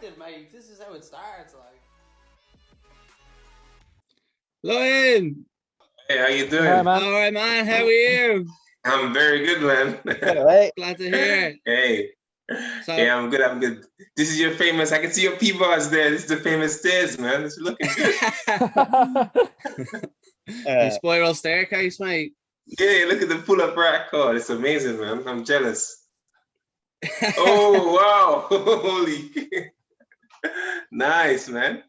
started, mate. This is how it starts, like. Lion! Hey, how you doing? Hi, man. All right, man. How are you? I'm very good, man. Right. Glad to hear it. Hey. So, Yeah, I'm good. I'm good. This is your famous. I can see your P-bars there. This is the famous stairs, man. It's looking good. the spiral staircase, mate. Yeah, look at the pull-up rack card. It's amazing, man. I'm jealous. Oh wow! Holy, nice, man.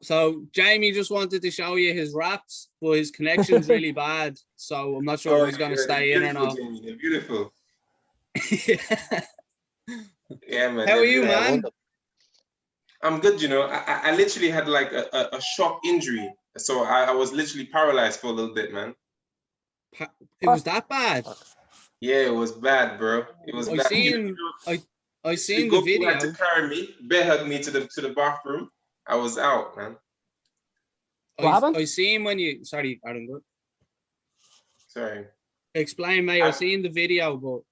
So Jamie just wanted to show you his raps, but his connection's really bad. So I'm not sure if he's going to stay in or not. Jamie. They're beautiful. Yeah. Yeah, man. How are you, beautiful. man? I'm good. You know, I literally had like a shock injury, so I was literally paralyzed for a little bit, man. It was that bad? Yeah, it was bad, bro. It was bad. I seen the video. Had to carry me, bear hug me to the bathroom. I was out, man. What happened? I seen when you. Sorry, Adam. Sorry. Explain, mate. I seen the video, but.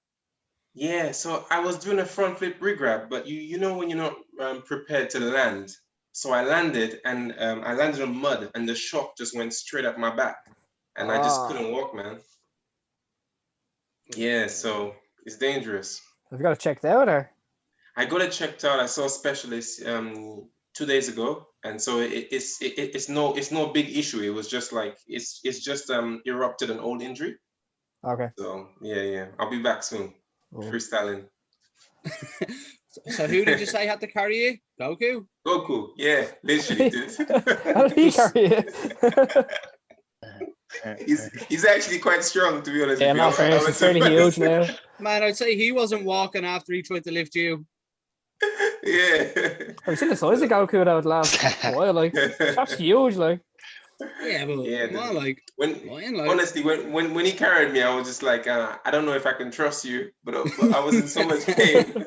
Yeah, so I was doing a front flip rig grab, but you know when you're not prepared to land. So I landed and I landed on mud, and the shock just went straight up my back, and I just couldn't walk, man. Yeah, so it's dangerous. Have you got it checked out, or? I got it checked out. I saw a specialist 2 days ago, and so it's no big issue. It was just like it's just erupted an old injury. Okay. So yeah, I'll be back soon. Freestyling. So who did you say had to carry you? Goku? Goku, yeah, literally did. How did he carry you? he's actually quite strong, to be honest. Yeah, not fair. He's fairly huge now. Man, I'd say he wasn't walking after he tried to lift you. Yeah. Have you seen the size of Goku that would last a while? Like, that's huge, like. Yeah, but honestly, when he carried me, I was just like, I don't know if I can trust you, but I was in so much pain.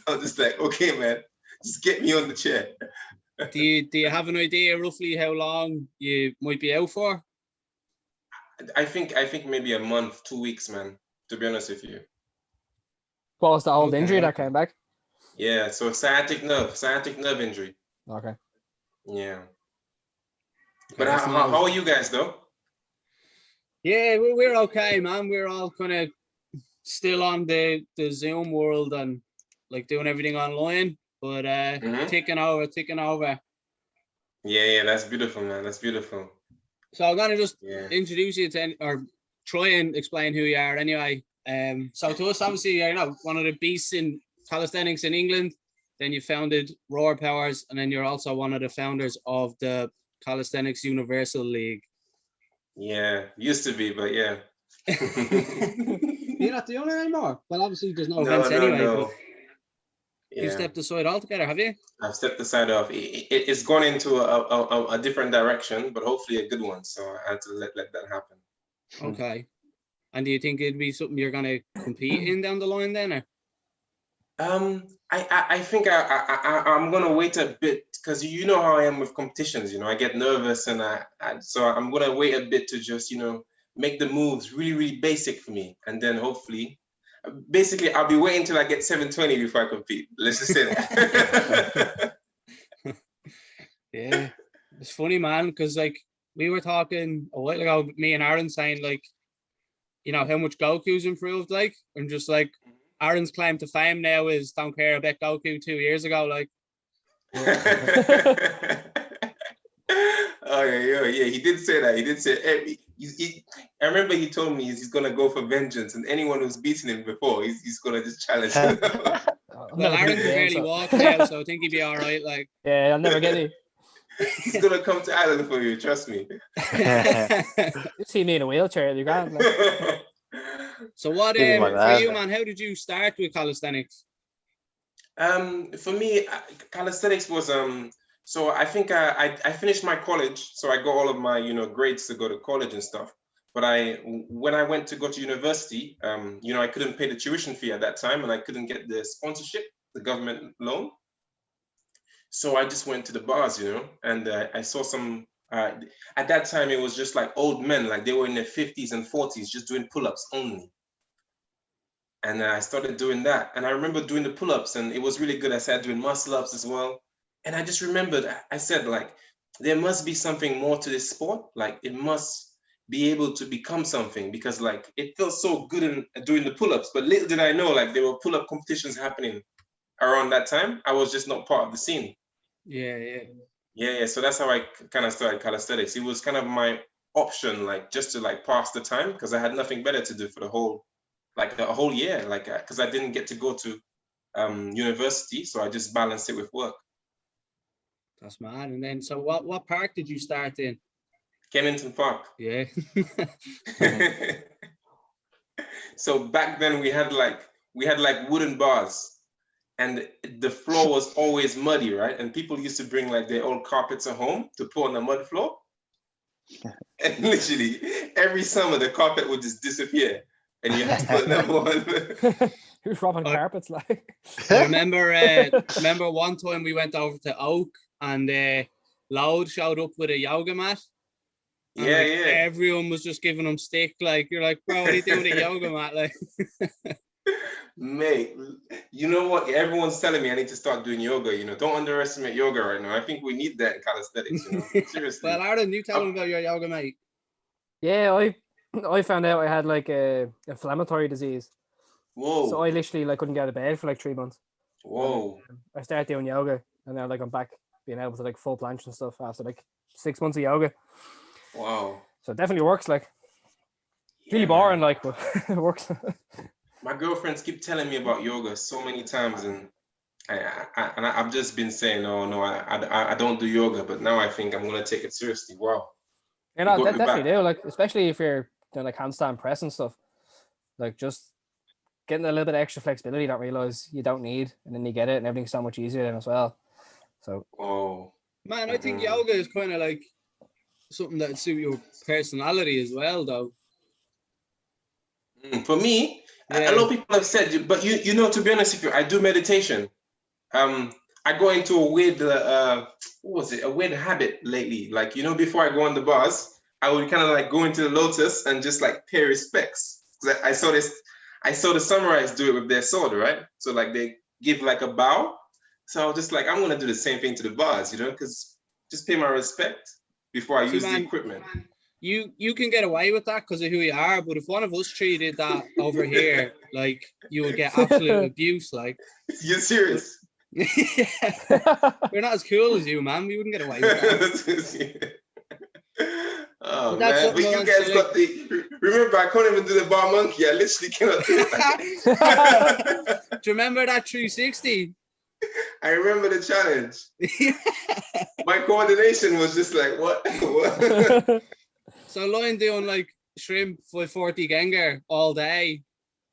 I was just like, okay, man, just get me on the chair. Do you have an idea roughly how long you might be out for? I think maybe a month, 2 weeks, man. To be honest with you. What was the old injury that came back? Yeah, so sciatic nerve injury. Okay. Yeah. But how are you guys though? Yeah, we're okay, man. We're all kind of still on the Zoom world and like doing everything online, but ticking over. Yeah, that's beautiful, man. That's beautiful. So I'm gonna just introduce you to, or try and explain who you are anyway. So to us, obviously, you're one of the beasts in calisthenics in England. Then you founded Roar Powers, and then you're also one of the founders of the Calisthenics Universal League. Yeah, used to be, but yeah. You're not the owner anymore. Well, obviously there's no events anyway. No. But you stepped aside altogether, have you? I've stepped aside off. It's gone into a different direction, but hopefully a good one. So I had to let that happen. Okay. And do you think it'd be something you're gonna compete in down the line then? Or? I think I'm gonna wait a bit because you know how I am with competitions. You know, I get nervous, and so I'm gonna wait a bit to just make the moves really basic for me, and then hopefully, basically, I'll be waiting till I get 720 before I compete. Let's just say that. Yeah, it's funny, man, because like we were talking a while ago, me and Aaron saying like, how much Goku's improved, like, and just like. Aaron's claim to fame now is don't care about Goku 2 years ago, like. Oh yeah, he did say that. He did say I remember he told me he's gonna go for vengeance, and anyone who's beaten him before, he's gonna just challenge him. Well, Aaron can barely walk now, so I think he'd be all right. Like, yeah, I'll never get it. He's gonna come to Ireland for you, trust me. You see me in a wheelchair, you can't. Like. So what for you, man? How did you start with calisthenics? For me, calisthenics was so I think I finished my college, so I got all of my grades to go to college and stuff. But when I went to go to university, I couldn't pay the tuition fee at that time, and I couldn't get the sponsorship, the government loan. So I just went to the bars, and I saw some. At that time, it was just like old men, like they were in their 50s and 40s, just doing pull-ups only. And I started doing that. And I remember doing the pull-ups, and it was really good. I started doing muscle-ups as well. And I just remembered, I said, like, there must be something more to this sport. Like, it must be able to become something, because like it felt so good in doing the pull-ups. But little did I know, like, there were pull-up competitions happening around that time. I was just not part of the scene. Yeah. So that's how I kind of started calisthenics. It was kind of my option, like, just to like pass the time, because I had nothing better to do for the whole, like, a whole year, like, because I didn't get to go to university, so I just balanced it with work. That's mad. And then, so what park did you start in? Kennington Park. Yeah. So back then we had like wooden bars, and the floor was always muddy, right? And people used to bring like their old carpets at home to put on the mud floor. And literally every summer the carpet would just disappear, and you had to put another one. Who's robbing carpets like? I remember one time we went over to Oak, and Loud showed up with a yoga mat. And Yeah, like, yeah. everyone was just giving him stick. Like, you're like, bro, what are you doing with a yoga mat? Like, Mate, you know what? Everyone's telling me I need to start doing yoga. You know, don't underestimate yoga right now. I think we need that in calisthenics. You know, seriously. well, Aaron, you tell them about your yoga, mate. Yeah, I found out I had like a inflammatory disease. Whoa. So I literally like couldn't get out of bed for like 3 months. Whoa. I started doing yoga, and now like I'm back being able to like full planche and stuff after like 6 months of yoga. Wow. So it definitely works. Like, it's really Yeah, boring, man. like, but it works. My girlfriends keep telling me about yoga so many times, and I've just been saying, oh no, I don't do yoga, but now I think I'm gonna take it seriously. Wow. You know, got me definitely back. do. Like, especially if you're doing like handstand press and stuff, like just getting a little bit of extra flexibility you don't realize you don't need, and then you get it, and everything's so much easier then as well. So, Oh. Man, I think yoga is kind of like something that would suit your personality as well, though. For me, a lot of people have said, but you know, to be honest with you, I do meditation. I go into a weird, what was it? A weird habit lately. Like, you know, before I go on the bars, I would kind of like go into the lotus and just like pay respects. I saw the samurais do it with their sword, right? So like they give like a bow. So I was just like, I'm gonna do the same thing to the bars, you know, because just pay my respect before I use the equipment. You can get away with that because of who you are, but if one of us three did that over here, like, you would get absolute abuse. Like, you're serious? We're not as cool as you, man. We wouldn't get away with that. Oh man, but you guys got the. Remember, I can't even do the bar monkey. I literally cannot do that. Do you remember that 360? I remember the challenge. My coordination was just like, what? So Lion doing like shrimp 540 Gengar all day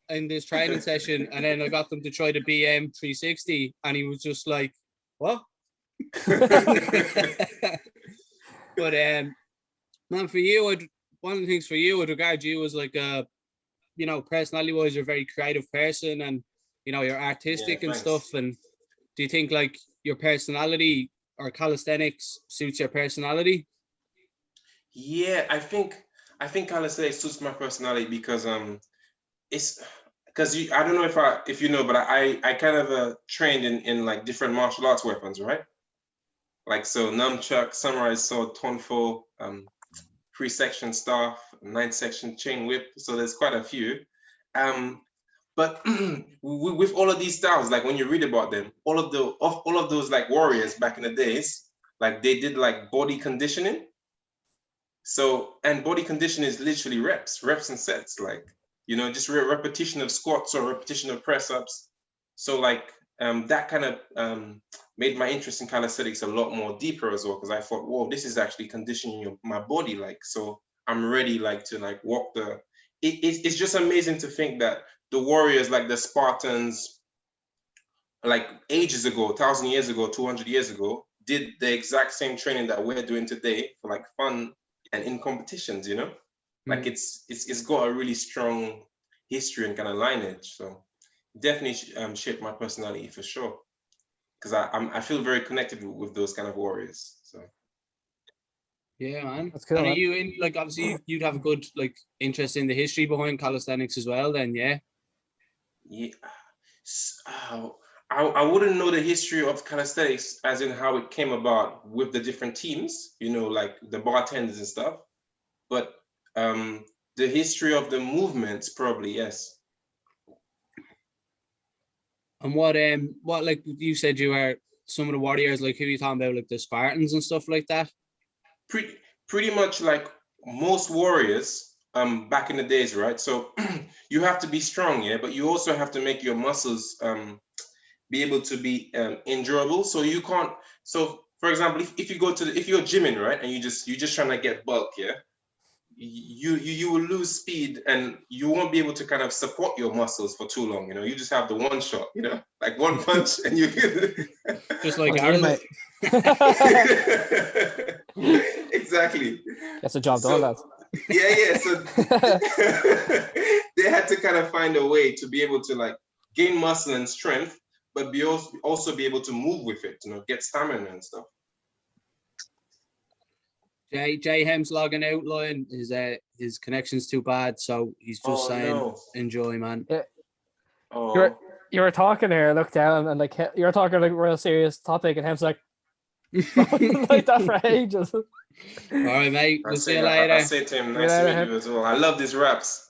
in this training session, and then I got them to try the BM 360, and he was just like, what? But man, for you, one of the things for you, I'd regard you as like you know, personality wise, you're a very creative person, and you know, you're artistic and stuff. And do you think like your personality or calisthenics suits your personality? Yeah, I think calisthenics suits my personality because it's because I don't know if you know, but I kind of trained in like different martial arts weapons, right? Like, so nunchuck, samurai sword, tonfo, 3-section staff, 9-section chain whip. So there's quite a few. But with all of these styles, like when you read about them, all of those like warriors back in the days, like they did like body conditioning. So, and body conditioning is literally reps and sets, like, you know, just repetition of squats or repetition of press ups. So like that kind of made my interest in calisthenics a lot more deeper as well, because I thought, whoa, this is actually conditioning my body, like, so I'm ready like to like walk the. It's just amazing to think that the warriors, like the Spartans, like ages ago, 1,000 years ago, 200 years ago, did the exact same training that we're doing today for like fun and in competitions, you know. Like it's got a really strong history and kind of lineage. So definitely shaped my personality for sure, because I feel very connected with those kind of warriors. So yeah, man. That's cool, and are man. you in, like, obviously you'd have a good like interest in the history behind calisthenics as well then? Yeah. I wouldn't know the history of calisthenics as in how it came about with the different teams, like the bartenders and stuff. But the history of the movements, probably, yes. And what like you said you were some of the warriors, like who you talking about, like the Spartans and stuff like that? Pretty much like most warriors back in the days, right? So you have to be strong, yeah, but you also have to make your muscles be able to be endurable. So you can't. So for example, if you go to if you're gymming, right, and you're just trying to get bulk, yeah, you will lose speed and you won't be able to kind of support your muscles for too long. You just have the one shot, like one punch and you just like Fuck you, Ireland. Exactly. That's a job done, lads. Yeah. So they had to kind of find a way to be able to like gain muscle and strength, but be also be able to move with it, get stamina and stuff. Jay Hem's logging out, Lion. His connection's too bad, so he's just saying, no. enjoy, man. Yeah. Oh. You were talking there, I looked down, and like you were talking like a real serious topic, and Hem's like, like that for ages. All right, mate. We'll see you I later. say to him, nice to meet you as well. I love these raps.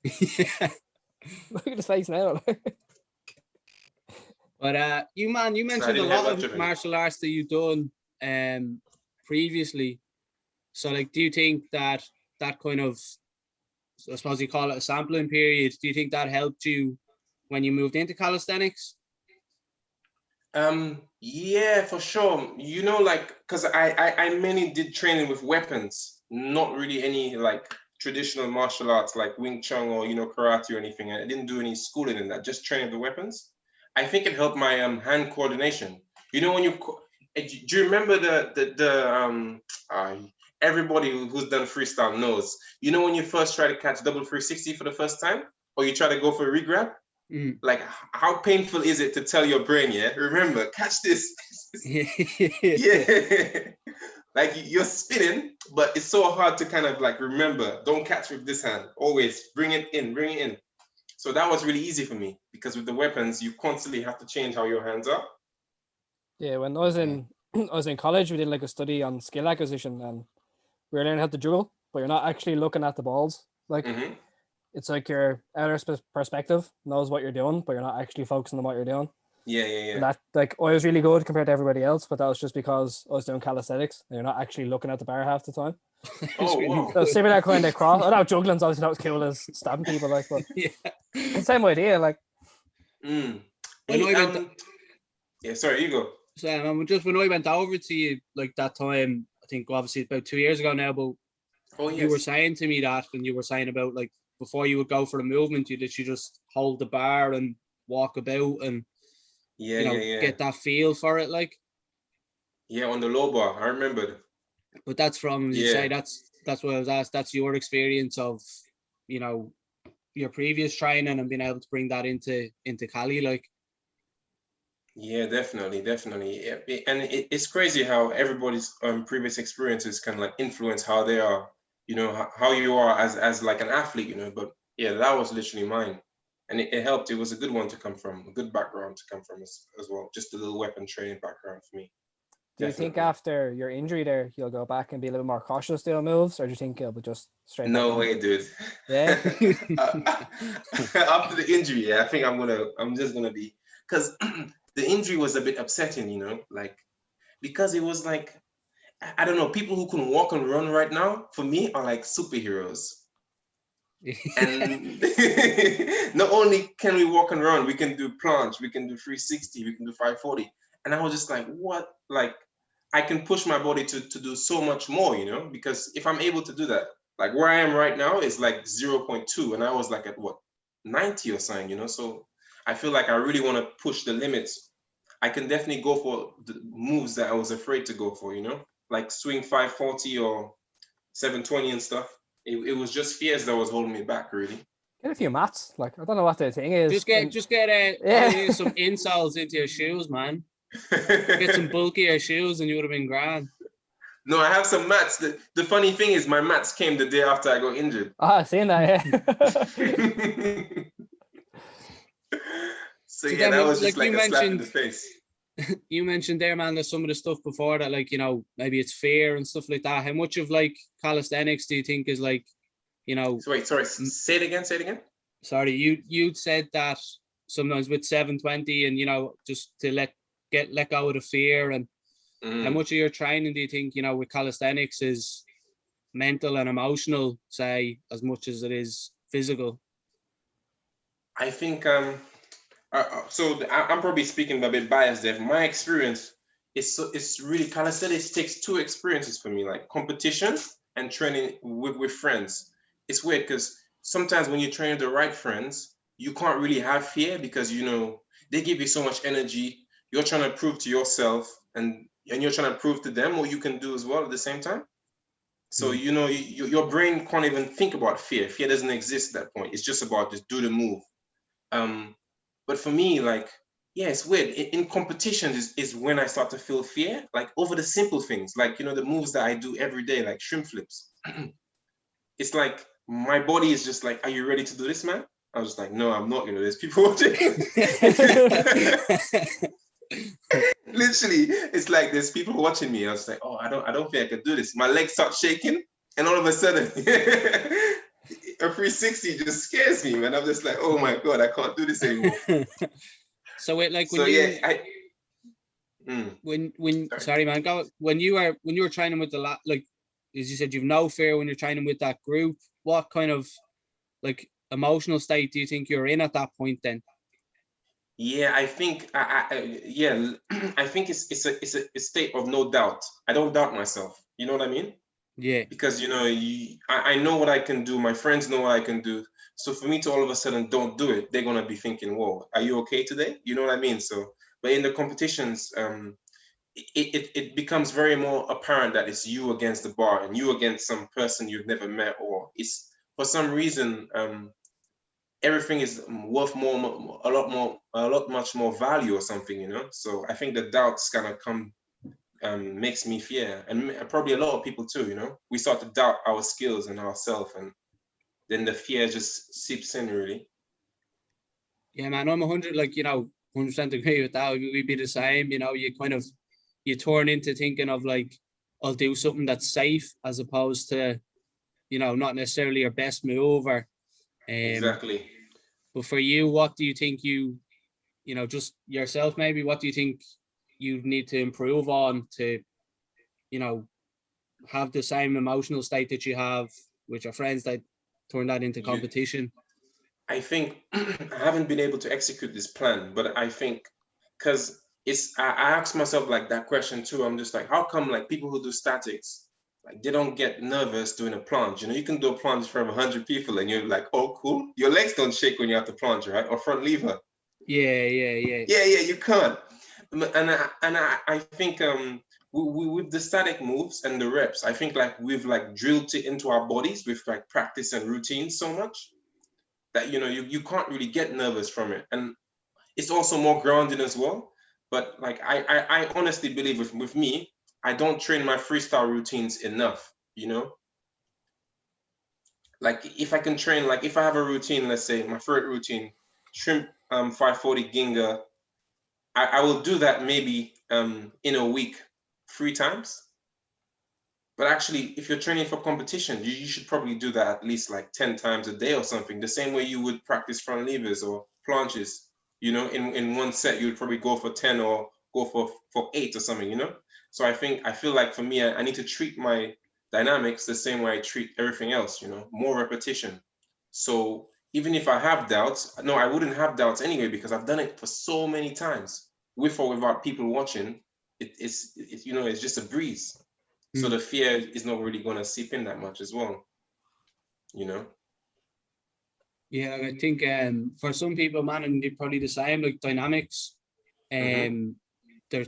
Yeah. Look at his face now. But you mentioned a lot of martial arts that you've done previously. So like, do you think that kind of, I suppose you call it a sampling period, do you think that helped you when you moved into calisthenics? Yeah, for sure. Like, because I mainly did training with weapons, not really any like traditional martial arts like Wing Chun or karate or anything. I didn't do any schooling in that, just training the weapons. I think it helped my hand coordination. When do you remember everybody who's done freestyle knows, when you first try to catch double 360 for the first time, or you try to go for a regrab, like how painful is it to tell your brain, yeah, remember, catch this. Yeah. Like you're spinning, but it's so hard to kind of like remember, don't catch with this hand, always bring it in. So that was really easy for me, because with the weapons, you constantly have to change how your hands are. Yeah, when I was in college, we did like a study on skill acquisition, and we were learning how to juggle, but you're not actually looking at the balls. Like it's like your outer perspective knows what you're doing, but you're not actually focusing on what you're doing. Yeah. And that, like, I was really good compared to everybody else, but that was just because I was doing calisthenics and you're not actually looking at the bar half the time. Oh, wow. So similar kind of cross. I know juggling's obviously not as cool as stabbing people, like, but yeah, it's the same idea, like. Yeah, sorry, you go. So just when I went over to you like that time, I think obviously about 2 years ago now, but you were saying to me that, and you were saying about like before you would go for a movement, you just hold the bar and walk about and get that feel for it, like. Yeah, on the low bar, I remembered. But that's from you say that's what I was asked. That's your experience of your previous training and being able to bring that into Cali, like. Yeah, definitely. Yeah. And it's crazy how everybody's previous experiences can like influence how they are, how you are as like an athlete, But yeah, that was literally mine, and it helped. It was a good one to come from, a good background to come from as well. Just a little weapon training background for me. Do you think after your injury there, you'll go back and be a little more cautious doing moves, or do you think it'll be just straight? No way, dude. Yeah. After the injury, I think I'm just gonna be, because the injury was a bit upsetting, like, because it was like, I don't know, people who can walk and run right now, for me, are like superheroes. And not only can we walk and run, we can do planche, we can do 360, we can do 540. And I was just like, what? Like, I can push my body to do so much more, because if I'm able to do that, like where I am right now is like 0.2, and I was like at what, 90 or something, so I feel like I really want to push the limits. I can definitely go for the moves that I was afraid to go for, like swing 540 or 720 and stuff. It was just fears that was holding me back, really. Get a few mats. Like, I don't know what the thing is. Just get some insoles into your shoes, man. Get some bulkier shoes and you would have been grand. No, I have some mats. The funny thing is my mats came the day after I got injured. I've seen that, yeah. So So yeah, then, that was just like like you a slap in the mentioned, face. you mentioned there, man, there's some of the stuff before that, like, you know, maybe it's fear and stuff like that. How much of like calisthenics do you think is like, you know, So wait, sorry, say it again, say it again. sorry, you'd said that sometimes with 720 and, you know, just to let go of the fear, and how much of your training do you think, you know, with calisthenics is mental and emotional, say, as much as it is physical? I think I'm probably speaking a bit biased there. My experience is it's really calisthenics takes two experiences for me, like competition and training with friends. It's weird because sometimes when you train with the right friends, you can't really have fear because you know they give you so much energy. You're trying to prove to yourself and you're trying to prove to them what you can do as well at the same time. So you know your brain can't even think about fear. Fear doesn't exist at that point. It's just about just do the move. Um, but for me, like, yeah, it's weird. In competitions is when I start to feel fear, like over the simple things, like, you know, the moves that I do every day, like shrimp flips. It's like my body is just like, are you ready to do this, man? I was just like, no, I'm not. You know, there's people watching. Literally, it's like there's people watching me. I was like, oh, I don't think I can do this. My legs start shaking, and all of a sudden, a 360 just scares me, man. I'm just like, oh my god, I can't do this anymore. So it like when So you yeah, when sorry man, go when you were training with the like as you said, you've no fear when you're training with that group. What kind of like emotional state do you think you're in at that point then? yeah, I think yeah, I think it's a state of no doubt. I don't doubt myself. You know what I mean? Yeah. Because you know, I know what I can do. My friends know what I can do. So for me to all of a sudden don't do it, they're gonna be thinking, "Whoa, are you okay today?" You know what I mean? So, but in the competitions, it becomes very more apparent that it's you against the bar and you against some person you've never met, or it's for some reason everything is worth a lot much more value or something, you know. So I think the doubts kind of come makes me fear, and probably a lot of people too, you know. We start to doubt our skills and ourselves, and then the fear just seeps in really. Yeah, man, I'm 100, like, you know, 100% agree with that. We'd be the same, you know. You turn into thinking of like, I'll do something that's safe as opposed to, you know, not necessarily your best move, or Exactly. but for you, what do you think you know, just yourself maybe, what do you think you need to improve on to, you know, have the same emotional state that you have with your friends that turn that into You, competition? I think I haven't been able to execute this plan, but I think because I ask myself like that question too. I'm just like, how come like people who do statics, like they don't get nervous doing a plunge? You know, you can do a plunge in front of 100 people and you're like, oh, cool. Your legs don't shake when you have to plunge, right? Or front lever. Yeah. Yeah, you can't. And I think with the static moves and the reps, I think like we've like drilled it into our bodies with like practice and routine so much that you know you can't really get nervous from it, and it's also more grounded as well. But like I honestly believe with me, I don't train my freestyle routines enough. You know, like if I can train, like if I have a routine, let's say my favorite routine, shrimp 540 ginga, I will do that maybe in a week 3 times. But actually, if you're training for competition, you should probably do that at least like 10 times a day or something, the same way you would practice front levers or planches. You know, in one set, you would probably go for 10 or go for 8 or something, you know? So I feel like for me, I need to treat my dynamics the same way I treat everything else, you know, more repetition. So even if I have doubts, no, I wouldn't have doubts anyway, because I've done it for so many times with or without people watching. It's you know, it's just a breeze. So the fear is not really going to seep in that much as well, you know? Yeah, I think for some people, man, and they're probably the same, like dynamics, they're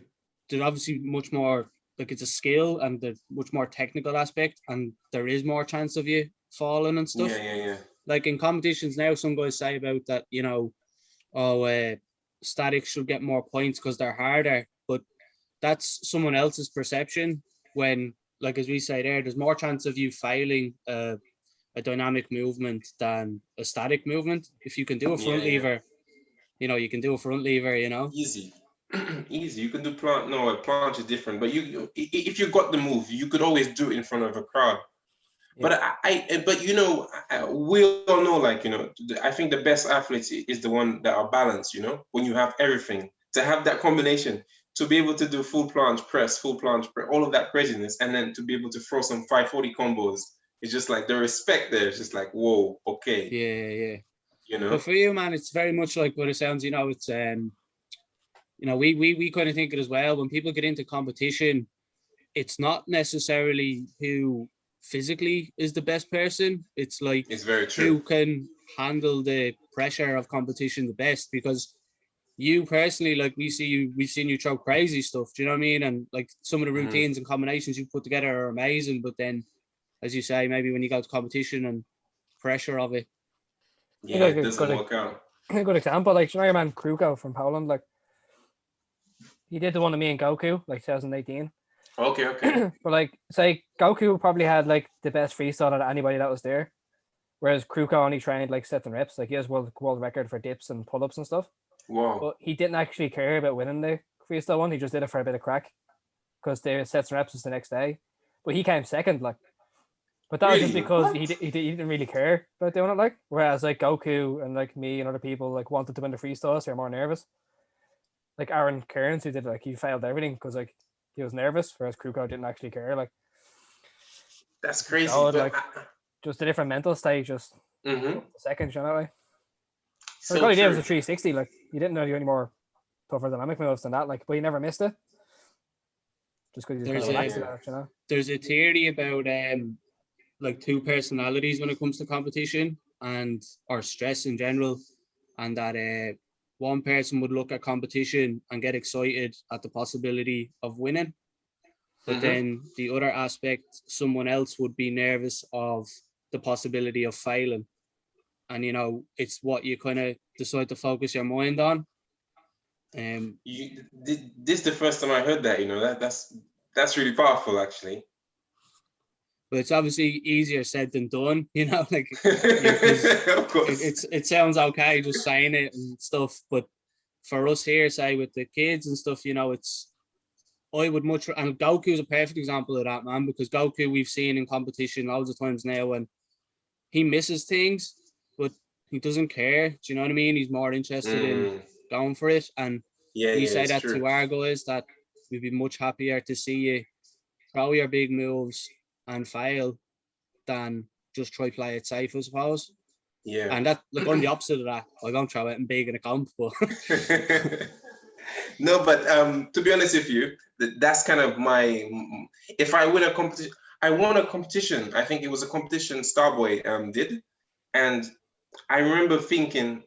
obviously much more like it's a skill and there's much more technical aspect, and there is more chance of you falling and stuff. Yeah. Like in competitions now, some guys say about that, you know, statics should get more points because they're harder, but that's someone else's perception. When, like as we say there's more chance of you failing a dynamic movement than a static movement. If you can do a front Yeah. lever you know, you can do a front lever, you know. Easy. Easy. You can do plant. No, a plant is different. But if you got the move, you could always do it in front of a crowd. Yeah. But you know, we all know, like, you know, I think the best athletes is the one that are balanced. You know, when you have everything, to have that combination, to be able to do full planche press, all of that craziness, and then to be able to throw some 540 combos. It's just like the respect there. It's just like, whoa, okay. Yeah. You know. But for you, man, it's very much like what it sounds. You know, it's you know, we kind of think it as well. When people get into competition, it's not necessarily who physically is the best person. It's like, it's very true, who can handle the pressure of competition the best. Because you personally, like, we've seen you throw crazy stuff. Do you know what I mean? And like some of the routines and combinations you put together are amazing. But then, as you say, maybe when you go to competition and pressure of it, yeah, it doesn't work out. A good example, like, you know your man Kruko from Poland, like, he did the one to me and Goku, like 2018. Okay. But like, say Goku probably had like the best freestyle out of anybody that was there, whereas Kruko only trained like sets and reps. Like, he has world record for dips and pull-ups and stuff. Wow. But he didn't actually care about winning the freestyle one. He just did it for a bit of crack, because the sets and reps was the next day. But he came second, like. But that was just because he didn't really care about doing it, like. Whereas like Goku and like me and other people like wanted to win the freestyle, so you're more nervous. Like Aaron Kearns, who did, like, he failed everything because like he was nervous, whereas Kruko didn't actually care. Like, that's crazy. So, like, just a different mental state, just mm-hmm. second, you know, that way. So like, all he did was a 360. Like, he didn't know do any more tougher dynamic moves than that. Like, but he never missed it. Just because he was kind of relaxed about it, you know. There's a theory about like two personalities when it comes to competition or stress in general, and that one person would look at competition and get excited at the possibility of winning, but then the other aspect, someone else would be nervous of the possibility of failing. And you know, it's what you kind of decide to focus your mind on. This is the first time I heard that. You know, that's really powerful, actually. But it's obviously easier said than done, you know, like, of course. It sounds okay just saying it and stuff, but for us here, say with the kids and stuff, you know, I would much, and Goku is a perfect example of that, man, because Goku we've seen in competition loads of times now when he misses things, but he doesn't care. Do you know what I mean? He's more interested in going for it, and we say that true. To our guys, that we'd be much happier to see you throw your big moves and fail than just try play it safe, I suppose. Yeah. And that, like, I'm the opposite of that. I don't throw it and big in a comp, but no, but to be honest with you, that's kind of my, if I win a competition, I won a competition. I think it was a competition Starboy did. And I remember thinking,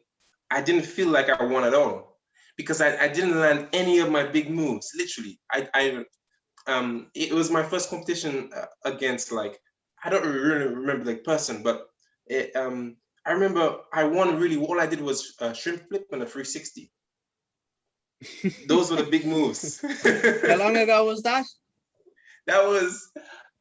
I didn't feel like I won at all, because I didn't land any of my big moves. Literally, it was my first competition against, like, I don't really remember the person, but I remember I won really. All I did was a shrimp flip and a 360. Those were the big moves. How long ago was that? That was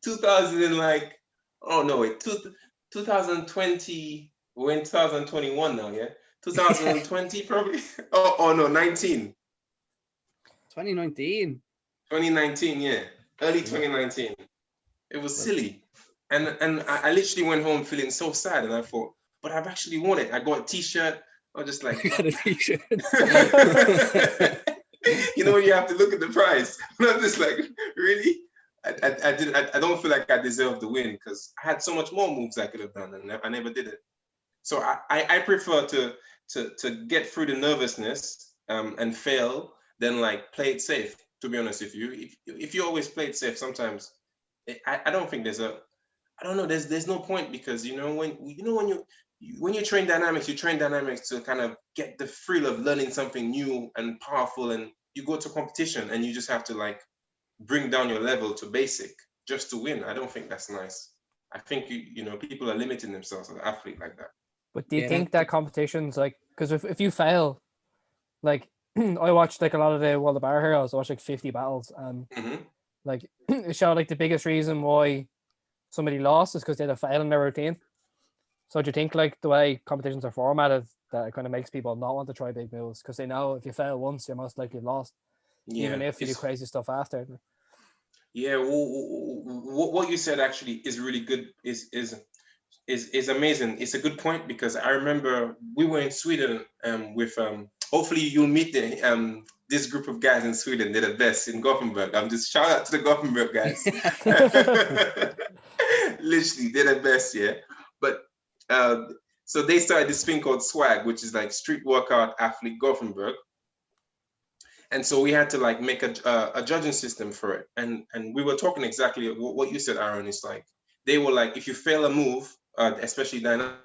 2000 and like, oh no, wait, 2020. We're in 2021 now, yeah? 2020 probably? Oh no, 19. 2019. 2019, yeah. Early 2019. It was silly. And I literally went home feeling so sad, and I thought, but I've actually won it. I got a t-shirt. I was just like, got a t-shirt. You know, when you have to look at the prize. And I'm just like, really? I don't feel like I deserve the win, because I had so much more moves I could have done, and I never did it. So I prefer to get through the nervousness and fail than like play it safe, to be honest with you. If you always play it safe, sometimes I don't think there's no point, because when you train dynamics, you train dynamics to kind of get the thrill of learning something new and powerful, and you go to competition and you just have to like bring down your level to basic just to win. I don't think that's nice. I think people are limiting themselves as an athlete like that. But do you think that competitions, like, because if you fail, like, I watched like a lot of the World of Bar Heroes, I watched like 50 battles, and like it showed like the biggest reason why somebody lost is because they had a fail in their routine. So do you think like the way competitions are formatted, that it kind of makes people not want to try big moves because they know if you fail once, you're most likely lost, even if you do crazy stuff after. Yeah, what you said actually is really good. Is amazing. It's a good point because I remember we were in Sweden with hopefully you'll meet the this group of guys in Sweden. They're the best in Gothenburg. I'm just shout out to the Gothenburg guys. Literally, they're the best, yeah. But so they started this thing called swag, which is like street workout athlete Gothenburg. And so we had to like make a judging system for it. And we were talking exactly what you said, Aaron. It's like they were like, if you fail a move, especially dynamics,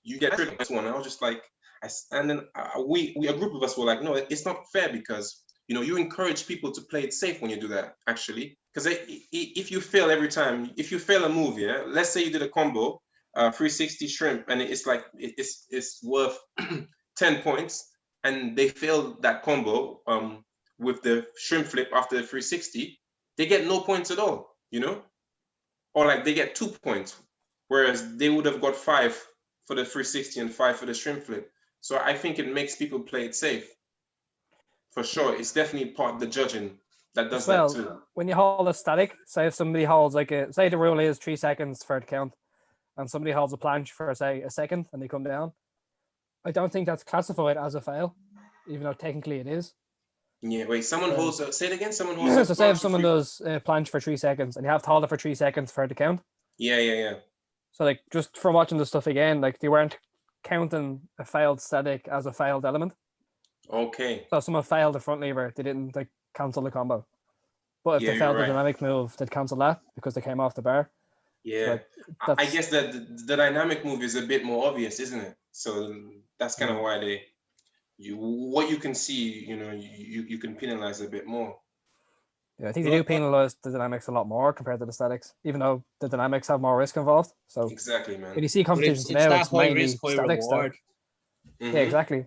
you get triggered next one. I was just like, and then a group of us were like, no, it's not fair because you encourage people to play it safe when you do that, actually. Because if you fail every time, if you fail a move, yeah, let's say you did a combo, 360 shrimp, and it's like it's worth 10 points, and they failed that combo with the shrimp flip after the 360, they get no points at all, or like they get 2 points, whereas they would have got 5 for the 360 and 5 for the shrimp flip. So I think it makes people play it safe. For sure, it's definitely part of the judging that does that too. When you hold a static, say if somebody holds say the rule is 3 seconds for it to count, and somebody holds a planche for say a second and they come down, I don't think that's classified as a fail, even though technically it is. Yeah, wait, someone holds say it again, someone holds so say if someone does a planche for 3 seconds and you have to hold it for 3 seconds for it to count. Yeah. So like just from watching the stuff again, like they weren't counting a failed static as a failed element. Okay. So if someone failed the front lever, they didn't like cancel the combo. But if they failed the dynamic move, they'd cancel that because they came off the bar. Yeah. So I guess that the dynamic move is a bit more obvious, isn't it? So that's kind of why what you can see, you can penalize a bit more. Yeah, I think they do penalize the dynamics a lot more compared to the statics, even though the dynamics have more risk involved. So exactly, man. When you see competitions now, it's mainly risk, statics. Mm-hmm. Yeah, exactly.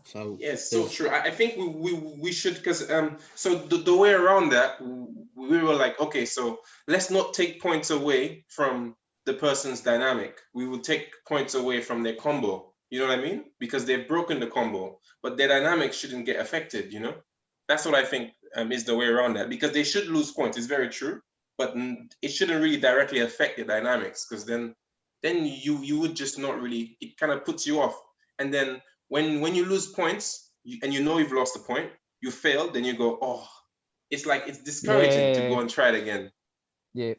So yes, so true. I think we should, because so the way around that, we were like, okay, so let's not take points away from the person's dynamic. We will take points away from their combo. You know what I mean? Because they've broken the combo, but their dynamic shouldn't get affected. That's what I think is the way around that, because they should lose points. It's very true, but it shouldn't really directly affect the dynamics, because then you would just not really. It kind of puts you off, and then. When you lose points and you've lost a point, you failed, then you go, oh, it's like it's discouraging to go and try it again. Yeah.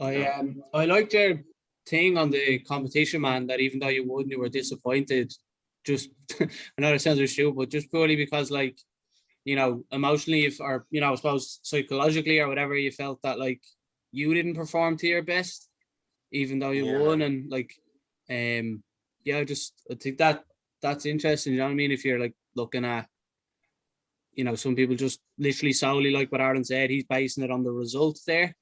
I liked your thing on the competition, man, that even though you won, you were disappointed. Just I know it sounds stupid, but just purely because emotionally I suppose psychologically or whatever, you felt that like you didn't perform to your best, even though you won, and I think that's interesting. You know what I mean? If you're like looking at, some people just literally solely like what Aaron said, he's basing it on the results there.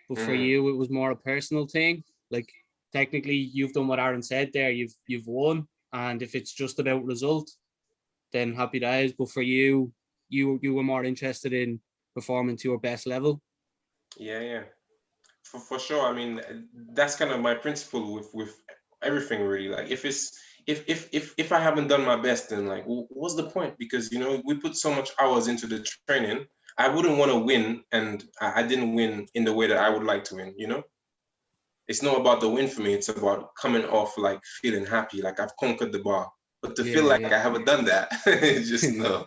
But for you, it was more a personal thing. Like technically, you've done what Aaron said there. You've won, and if it's just about result, then happy days. But for you, you were more interested in performing to your best level. Yeah, for sure. I mean, that's kind of my principle with everything, really. Like if I haven't done my best, then like what's the point? Because we put so much hours into the training. I wouldn't want to win, and I didn't win in the way that I would like to win. It's not about the win for me. It's about coming off like feeling happy, like I've conquered the bar. But to feel like I haven't done that, just no.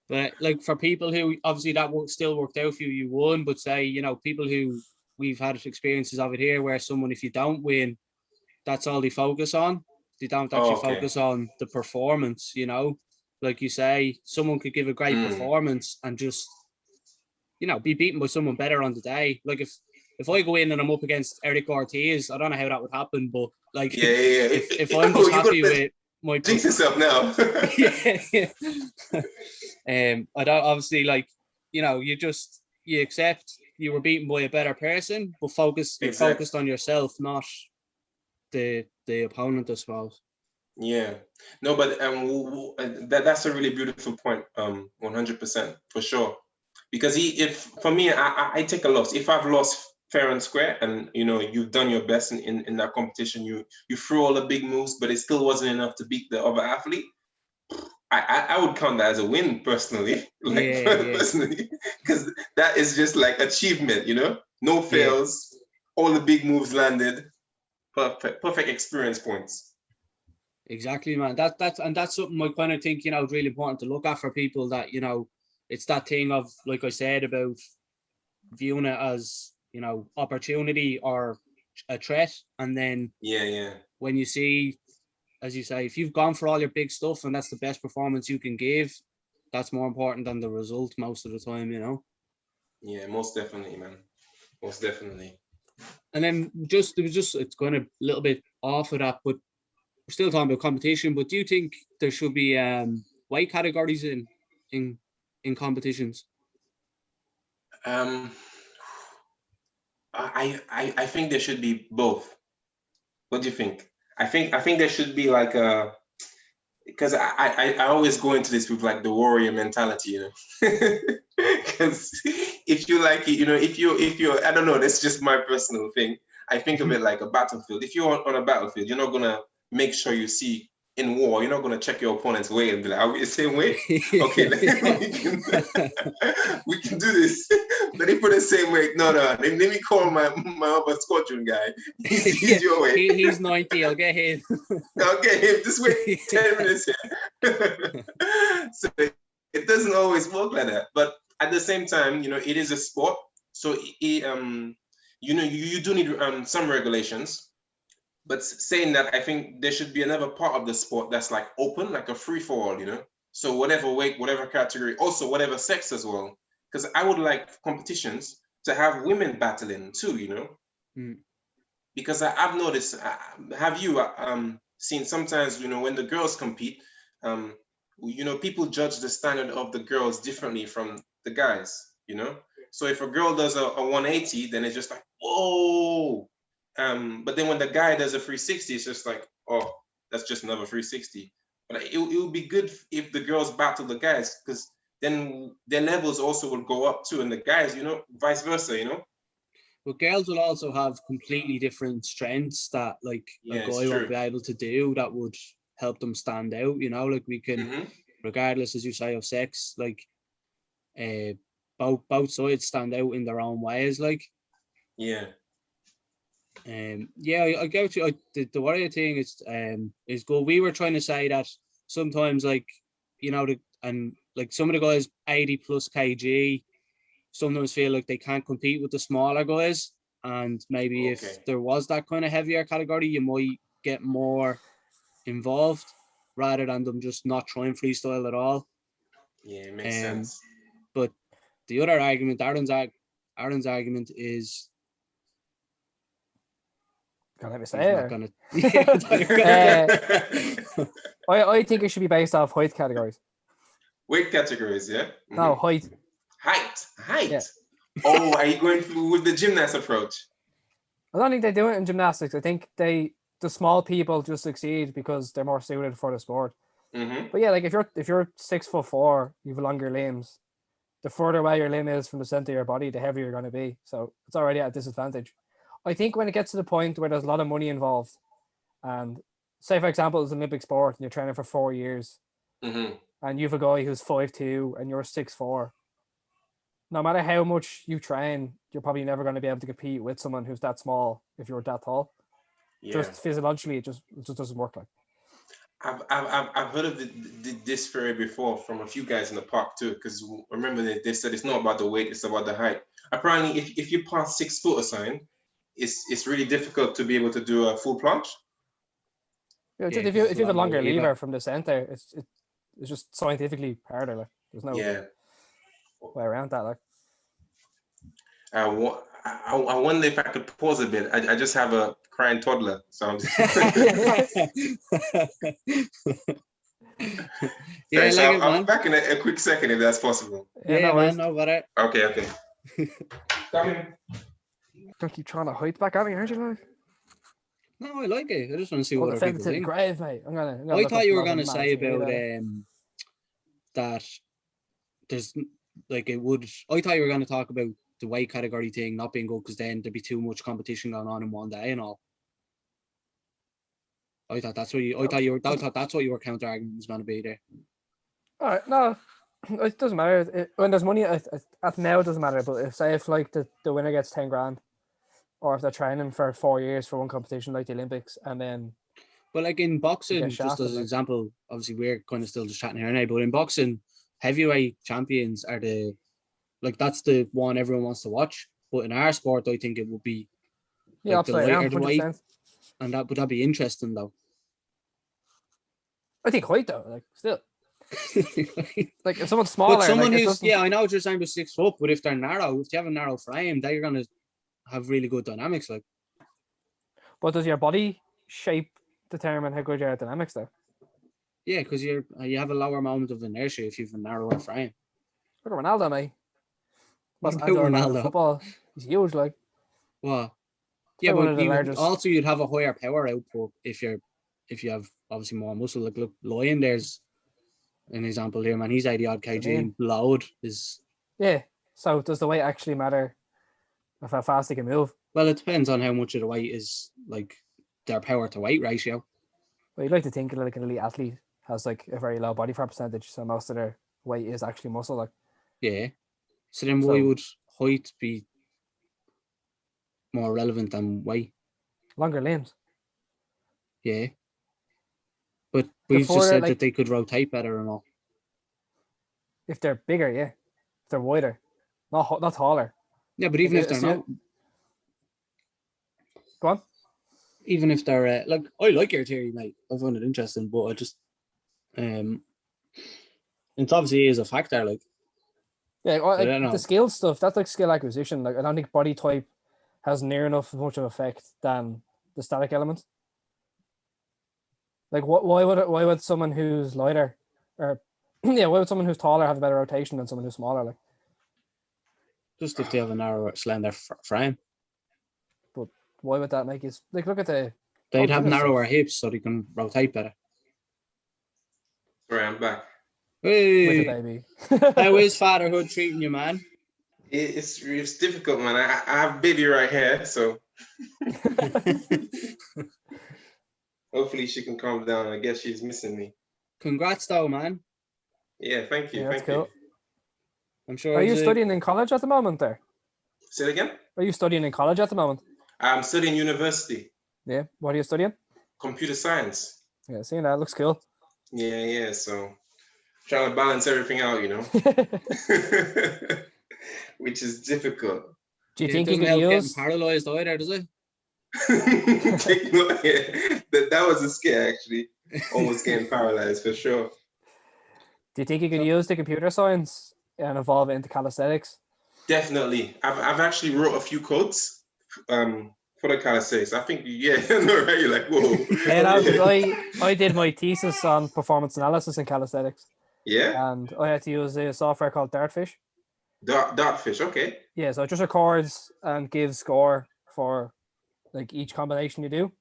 But like for people who obviously that still worked out for you, you won. But say people who we've had experiences of it here, where someone, if you don't win, that's all they focus on. They don't actually focus on the performance, Like you say, someone could give a great performance and just, be beaten by someone better on the day. Like if I go in and I'm up against Eric Ortiz, I don't know how that would happen, but like if I'm just happy with my jinx yourself now. I don't obviously you accept you were beaten by a better person, but you're focused on yourself, not the opponent, I suppose. Yeah, no, but that's a really beautiful point. 100% for sure. Because if for me, I take a loss. If I've lost fair and square, and you've done your best in that competition. You threw all the big moves, but it still wasn't enough to beat the other athlete. I would count that as a win personally, personally, because that is just like achievement, no fails, all the big moves landed, perfect experience points. Exactly, man. That's something I kind of think is really important to look at for people, that it's that thing of, like I said, about viewing it as opportunity or a threat, and then when you see, as you say, if you've gone for all your big stuff and that's the best performance you can give, that's more important than the result most of the time, Yeah, most definitely, man. Most definitely. And then it's going a little bit off of that, but we're still talking about competition. But do you think there should be weight categories in competitions? I think there should be both. What do you think? I think there should be like because I always go into this with like the warrior mentality, because if you like it, if you're I don't know, that's just my personal thing. I think of it like a battlefield. If you're on a battlefield, you're not gonna make sure you see in war. You're not gonna check your opponent's weight and be like, "Are we the same weight? Okay, we can do this." But if we're the same weight, no. Let me call my other squadron guy. He's your weight. He's 90. I'll get him. I'll get him. Just wait 10 minutes here. So it doesn't always work like that. But at the same time, it is a sport. So you do need some regulations. But saying that, I think there should be another part of the sport that's like open, like a free for all, So whatever weight, whatever category, also whatever sex as well. Because I would like competitions to have women battling too, Because I've noticed, have you seen sometimes, when the girls compete, people judge the standard of the girls differently from the guys, So if a girl does a 180, then it's just like, whoa. But then when the guy does a 360, it's just like, oh, that's just another 360. But it would be good if the girls battle the guys, because then their levels also will go up too, and the guys, vice versa, But girls will also have completely different strengths that a guy won't be able to do, that would help them stand out, like we can, regardless, as you say, of sex, both sides stand out in their own ways, I go to the warrior thing is good. We were trying to say that sometimes some of the guys 80 plus kg sometimes feel like they can't compete with the smaller guys, and maybe if there was that kind of heavier category, you might get more involved rather than them just not trying freestyle at all. Yeah, it makes sense. But the other argument, Aaron's argument is, can't let me say it. I think it should be based off height categories. Weight categories, yeah? Mm-hmm. No, height. Height. Yeah. Oh, are you going with the gymnast approach? I don't think they do it in gymnastics. I think the small people just succeed because they're more suited for the sport. Mm-hmm. But yeah, if you're 6'4", you have longer limbs. The further away your limb is from the center of your body, the heavier you're going to be. So it's already at a disadvantage. I think when it gets to the point where there's a lot of money involved, and say, for example, it's an Olympic sport and you're training for 4 years, and you have a guy who's 5'2" and you're 6'4", no matter how much you train, you're probably never going to be able to compete with someone who's that small if you're that tall. Yeah. Just physiologically, it just doesn't work like. I've heard of this theory before from a few guys in the park too, because remember they said it's not about the weight, it's about the height. Apparently, if you pass 6 foot or something, it's really difficult to be able to do a full plunge. Yeah, just if you have a longer lever from the center, it's just scientifically harder. There's no way around that. I wonder if I could pause a bit. I just have a crying toddler, so I'm just... I'll be back in a quick second if that's possible. Yeah, man, no bother. Okay. Come in. Don't keep trying to hide back at me, aren't you, like? No, I like it. I just want to see what other people think. Grave, mate. I thought you were going to say about that there's it would. I thought you were going to talk about the weight category thing not being good because then there'd be too much competition going on in one day and all. I thought that's what you were counter argument was going to be there. All right, no, it doesn't matter. When there's money, at now it doesn't matter. But if like the winner gets 10 grand, or if they're training for 4 years for one competition like the Olympics, and then. But like in boxing, just shafted, as an example, obviously we're kind of still just chatting here now. But in boxing, heavyweight champions are that's the one everyone wants to watch. But in our sport, I think it would be like the lighter the weight, and would that be interesting though? I think height though, like still. Like if someone's smaller, but someone like, who's I know what you're saying with 6 foot, but if they're narrow, if you have a narrow frame, they're gonna have really good dynamics. Like, but does your body shape determine how good your aerodynamics though? Yeah, because you have a lower moment of inertia if you've a narrower frame. Look at Ronaldo, mate. What about Ronaldo? Football, he's huge, like. What? Yeah, but you'd have a higher power output if you have obviously more muscle. Like, look, Lion, there's an example here, man. He's 80 odd kg and load is. Yeah. So does the weight actually matter of how fast he can move? Well, it depends on how much of the weight is like their power to weight ratio. Well, you'd like to think like an elite athlete has like a very low body fat percentage, so most of their weight is actually muscle. Like, yeah. So then, why would height be more relevant than weight? Longer limbs. Yeah. But we've just said that they could rotate better and all. If they're bigger, yeah. If they're wider, not taller. Yeah, but even if they're not. Go on. Even if they're I like your theory, mate. I find it interesting, but I just it obviously is a factor. Like, yeah, the skill stuff, that's like skill acquisition. Like, I don't think body type has near enough much of effect than the static element. Like, why would someone who's lighter, or why would someone who's taller have a better rotation than someone who's smaller? Like, just if they have a narrower, slender frame. But why would that make you like? Look at they'd have narrower hips so they can rotate better. Sorry, I'm back. Hey, with the baby. How is fatherhood treating you, man? It's difficult, man. I have a baby right here, so hopefully she can calm down. I guess she's missing me. Congrats, though, man. Yeah, thank you. Yeah, thank cool. you. I'm sure. Are you studying in college at the moment, there? Say it again? Are you studying in college at the moment? I'm studying university. Yeah. What are you studying? Computer science. Yeah, seeing that looks cool. Yeah. So trying to balance everything out, which is difficult. Do you think you could use paralyzed either, does it? that was a scare, actually. Almost getting paralyzed for sure. Do you think you could use the computer science and evolve it into calisthenics? Definitely. I've actually wrote a few codes for the calisthenics. I think, right? You're like, whoa. I did my thesis on performance analysis in calisthenics. Yeah. And I had to use a software called Dartfish. Dartfish, okay. Yeah, so it just records and gives score for like each combination you do.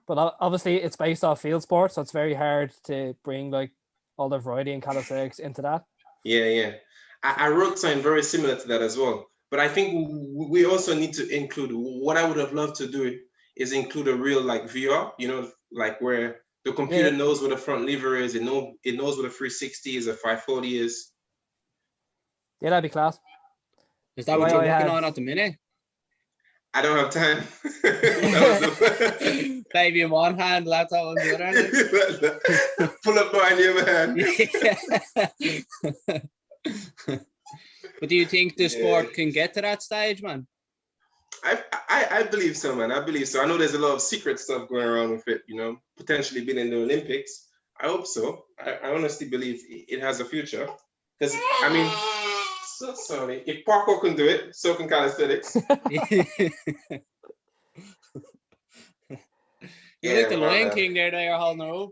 But obviously it's based off field sport, so it's very hard to bring like all the variety in calisthenics into that. Yeah. I wrote something very similar to that as well. But I think we also need to include, what I would have loved to do is include a real like VR, like where the computer knows what a front lever is, it knows what a 360 is, a 540 is. Yeah, that'd be class. Is that what you're working on at the minute? I don't have time. Baby in one hand, laptop on the other. Pull up behind you, man. But do you think the sport can get to that stage, man? I believe so, man. I believe so. I know there's a lot of secret stuff going around with it, potentially being in the Olympics. I hope so. I honestly believe it has a future. Because, so sorry. If parkour can do it, so can calisthenics. You're like the Lion King there, you're holding her up.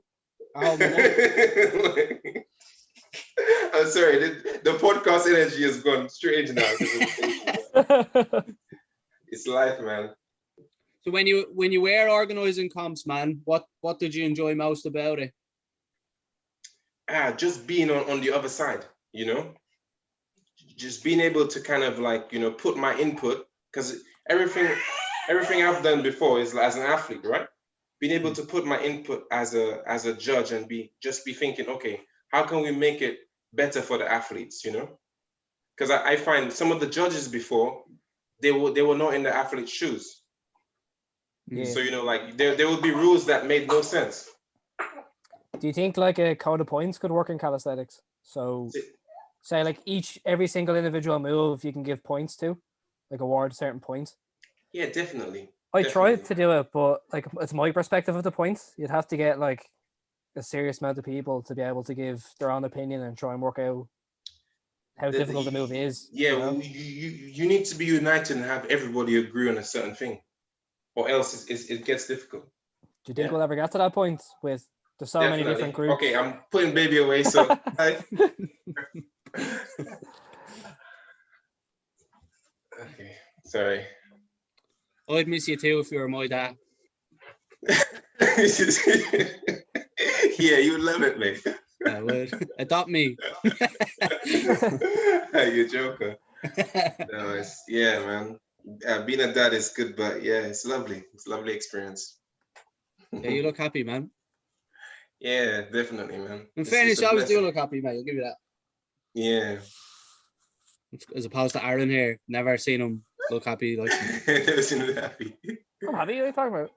I'm sorry, the podcast energy has gone strange now. It's life, man. So when you were organizing comps, man, what did you enjoy most about it? just being able to kind of like, put my input, because everything I've done before is as an athlete, right? Being able to put my input as a judge and be thinking, okay, how can we make it better for the athletes, Because I find some of the judges before, they were not in the athlete's shoes. Yeah. So, like there would be rules that made no sense. Do you think like a code of points could work in calisthenics? So say like every single individual move you can give points to, like award certain points. Yeah, definitely. I tried to do it, but like it's my perspective of the points. You'd have to get like a serious amount of people to be able to give their own opinion and try and work out how difficult the move is. Yeah, you need to be united and have everybody agree on a certain thing, or else it gets difficult. Do you think we'll ever get to that point with there's so many different groups? Okay, I'm putting baby away, so okay, sorry. I'd miss you too if you were my dad. Yeah, you would love it, mate. I would. Adopt me. You're a joker. No, yeah, man. Being a dad is good, but yeah, it's lovely. It's a lovely experience. Yeah, you look happy, man. Yeah, definitely, man. In fairness, you always do look happy, mate. I'll give you that. Yeah. As opposed to Aaron here, never seen him look happy. Like never seen him happy. I'm happy. What are you talking about?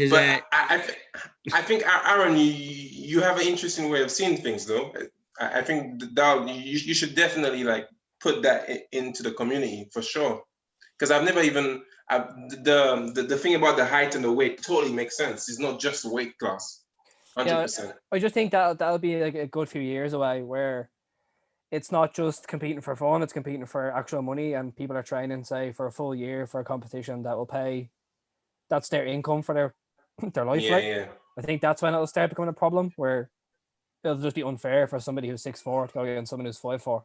But I think Aaron, you have an interesting way of seeing things, though. I think that you should definitely like put that into the community for sure. Because I've never even the thing about the height and the weight totally makes sense. It's not just a weight class, 100%. Yeah, I just think that'll be like a good few years away where it's not just competing for fun; it's competing for actual money, and people are training, say, for a full year for a competition that will pay. That's their income for their life. Yeah. I think that's when it'll start becoming a problem where it'll just be unfair for somebody who's 6'4" to go against someone who's 5'4".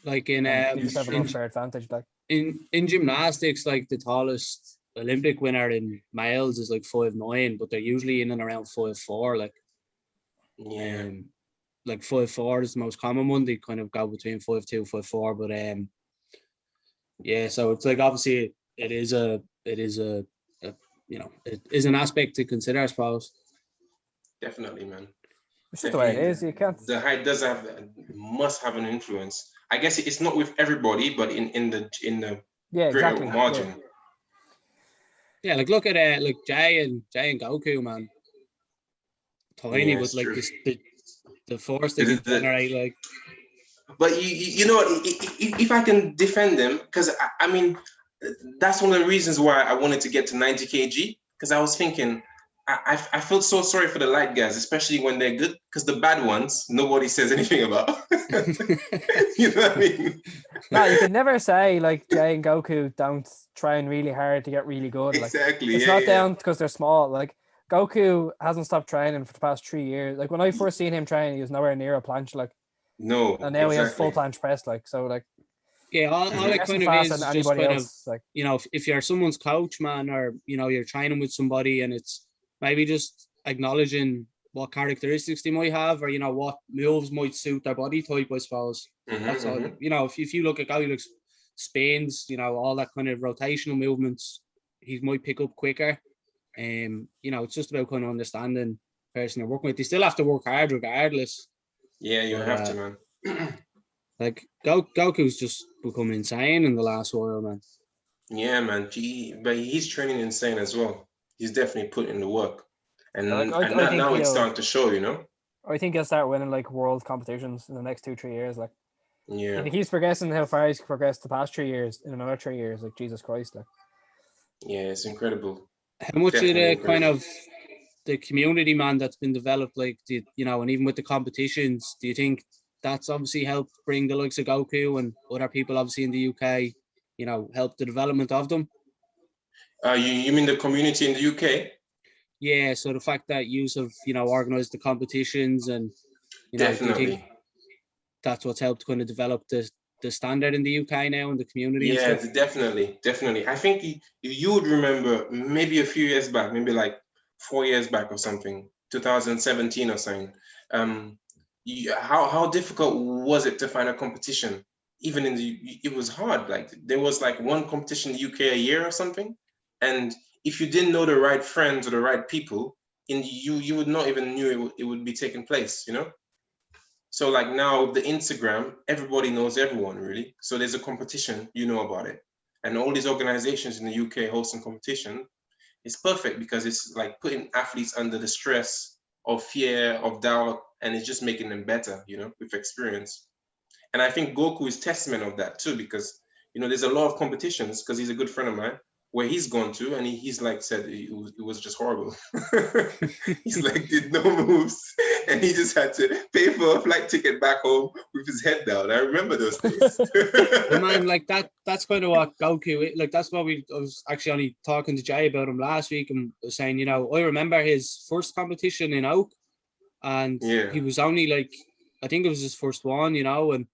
Like in you just have an unfair advantage. Like in gymnastics, like the tallest Olympic winner in males is like 5'9", but they're usually in and around 5'4". Like like 5'4" is the most common one. They kind of go between 5'2", 5'4", but yeah. So it's like obviously it is a it is an aspect to consider, I suppose. Definitely, man. It's just the way it is. You can't. The height must have an influence. I guess it's not with everybody, but in the greater margin. Yeah, like look at like Jay and Goku, man. Tiny, but like the force they can generate, like. But you know what? If I can defend them, because I mean, that's one of the reasons why I wanted to get to 90 kg, because I was thinking, I felt so sorry for the light guys, especially when they're good, because the bad ones, nobody says anything about. You know what I mean? No, you can never say like Jay and Goku don't trying really hard to get really good. Like, exactly. It's not down because they're small. Like Goku hasn't stopped training for the past 3 years. Like when I first seen him training, he was nowhere near a planche. Like no, and now he has full planche press. Like so, like. Yeah, all it kind of is just kind else, of, like, if you're someone's coach, man, or, you're training with somebody and it's maybe just acknowledging what characteristics they might have or, what moves might suit their body type, I suppose. That's all. If you look at a guy who looks spins, all that kind of rotational movements, he might pick up quicker. It's just about kind of understanding the person you're working with. They still have to work hard regardless. Yeah, you have to, man. Like Goku's just become insane in the last while, man. Yeah, man. But he's training insane as well. He's definitely putting in the work, and now it's starting to show. I think he'll start winning like world competitions in the next 2-3 years. Like, yeah, if he keeps progressing how far he's progressed the past 3 years, in another 3 years, like Jesus Christ, like. Yeah, it's incredible. How much definitely of the kind of the community, man, that's been developed, like and even with the competitions, do you think that's obviously helped bring the likes of Goku and other people obviously in the UK, help the development of them? You mean the community in the UK? Yeah, so the fact that you have, organised the competitions and, definitely. Do you think that's what's helped kind of develop the standard in the UK now and the community? Yeah, definitely. I think you would remember maybe a few years back, maybe like 4 years back or something, 2017 or something. How difficult was it to find a competition even it was hard. Like there was like one competition in the UK a year or something. And if you didn't know the right friends or the right people, you would not even knew it would be taking place, you know? So like now with the Instagram, everybody knows everyone really. So there's a competition, you know about it. And all these organizations in the UK hosting competition, it's perfect because it's like putting athletes under the stress of fear, of doubt, and it's just making them better, you know, with experience. And I think Goku is testament of that too, because, you know, there's a lot of competitions, because he's a good friend of mine, where he's gone to, and he's like said it was just horrible. He's like did no moves, and he just had to pay for a flight ticket back home with his head down. I remember those days. Well, man, like that's kind of what Goku, like that's what I was actually only talking to Jay about him last week, and was saying, you know, I remember his first competition in Oak, and he was only like, I think it was his first one, you know, and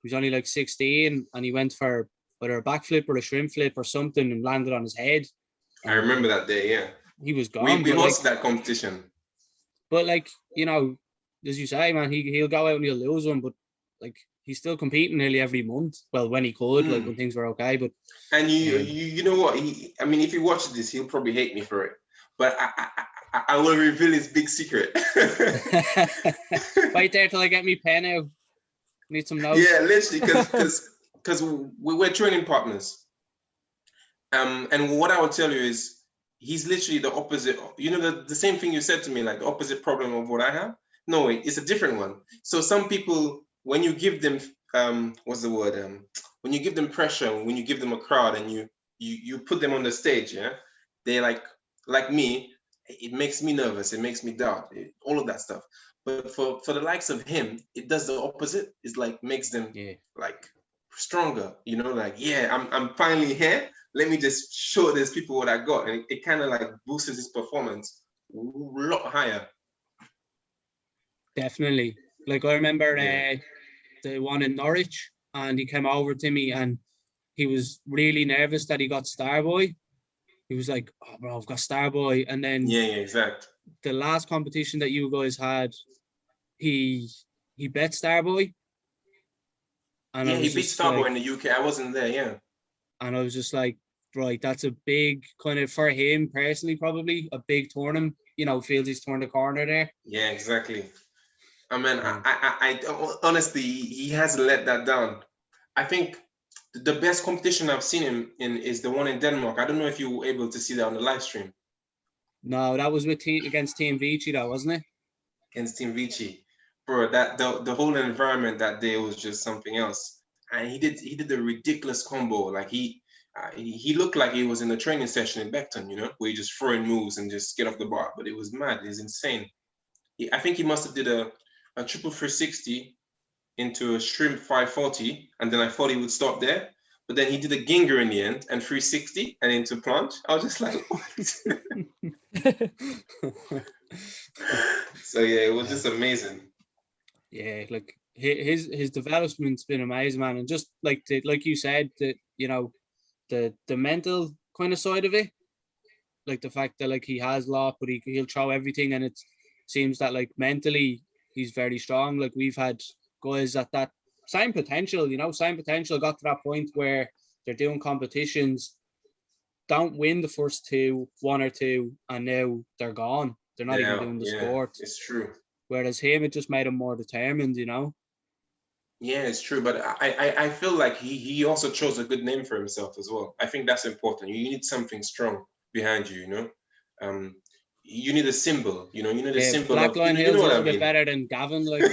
he was only like 16, and he went for either a backflip or a shrimp flip or something and landed on his head. I remember that day, yeah. He was gone. We hosted that competition. But like, you know, as you say, man, he'll go out and he'll lose one, but like he's still competing nearly every month. Well, when he could, like when things were okay. But and you know what? I mean, if he watches this, he'll probably hate me for it. But I will reveal his big secret. Wait there till I get me pen out. Need some notes. Yeah, literally, because we're training partners. And what I would tell you is he's literally the opposite. You know, the same thing you said to me, like the opposite problem of what I have. No, it's a different one. So some people, when you give them what's the word? When you give them pressure, when you give them a crowd, and you put them on the stage, yeah, they like me. It makes me nervous. It makes me doubt. All of that stuff. But for the likes of him, it does the opposite. It's like makes them like stronger. You know, like I'm finally here. Let me just show these people what I got, and it kind of like boosts his performance a lot higher. Definitely. Like I remember the one in Norwich, and he came over to me, and he was really nervous that he got Starboy. He was like, "Oh, bro, I've got Starboy," and then exact. The last competition that you guys had, he bet Starboy. And he beat Starboy in the UK. I wasn't there, And I was just like, right, that's a big kind of, for him personally, probably a big tournament. You know, feels he's turned the corner there. Yeah, exactly. I mean, I honestly, he hasn't let that down. I think the best competition I've seen him in is the one in Denmark. I don't know if you were able to see that on the live stream. No, that was against Team Vici, though, wasn't it? Against Team Vici, bro. That the whole environment that day was just something else. And he did the ridiculous combo. Like he looked like he was in a training session in Beckton, you know, where you just throw in moves and just get off the bar. But it was mad. It's insane. I think he must have did a triple 360 into a shrimp 540, and then I thought he would stop there. But then he did a Ginger in the end and 360 and into planche. I was just like, what? So yeah, it was just amazing. Yeah, like his development's been amazing, man. And just like you said, that, you know, the mental kind of side of it, like the fact that like he has a lot, but he'll throw everything, and it seems that like mentally he's very strong. Like we've had guys at that same potential, you know, got to that point where they're doing competitions, don't win the first one or two, and now they're gone. They're not even doing the sport. It's true. Whereas him, it just made him more determined, you know? Yeah, it's true. But I feel like he also chose a good name for himself as well. I think that's important. You need something strong behind you, you know? You need a symbol, you know? You need a symbol. BlackLionHill's a little bit better than Gavin, like.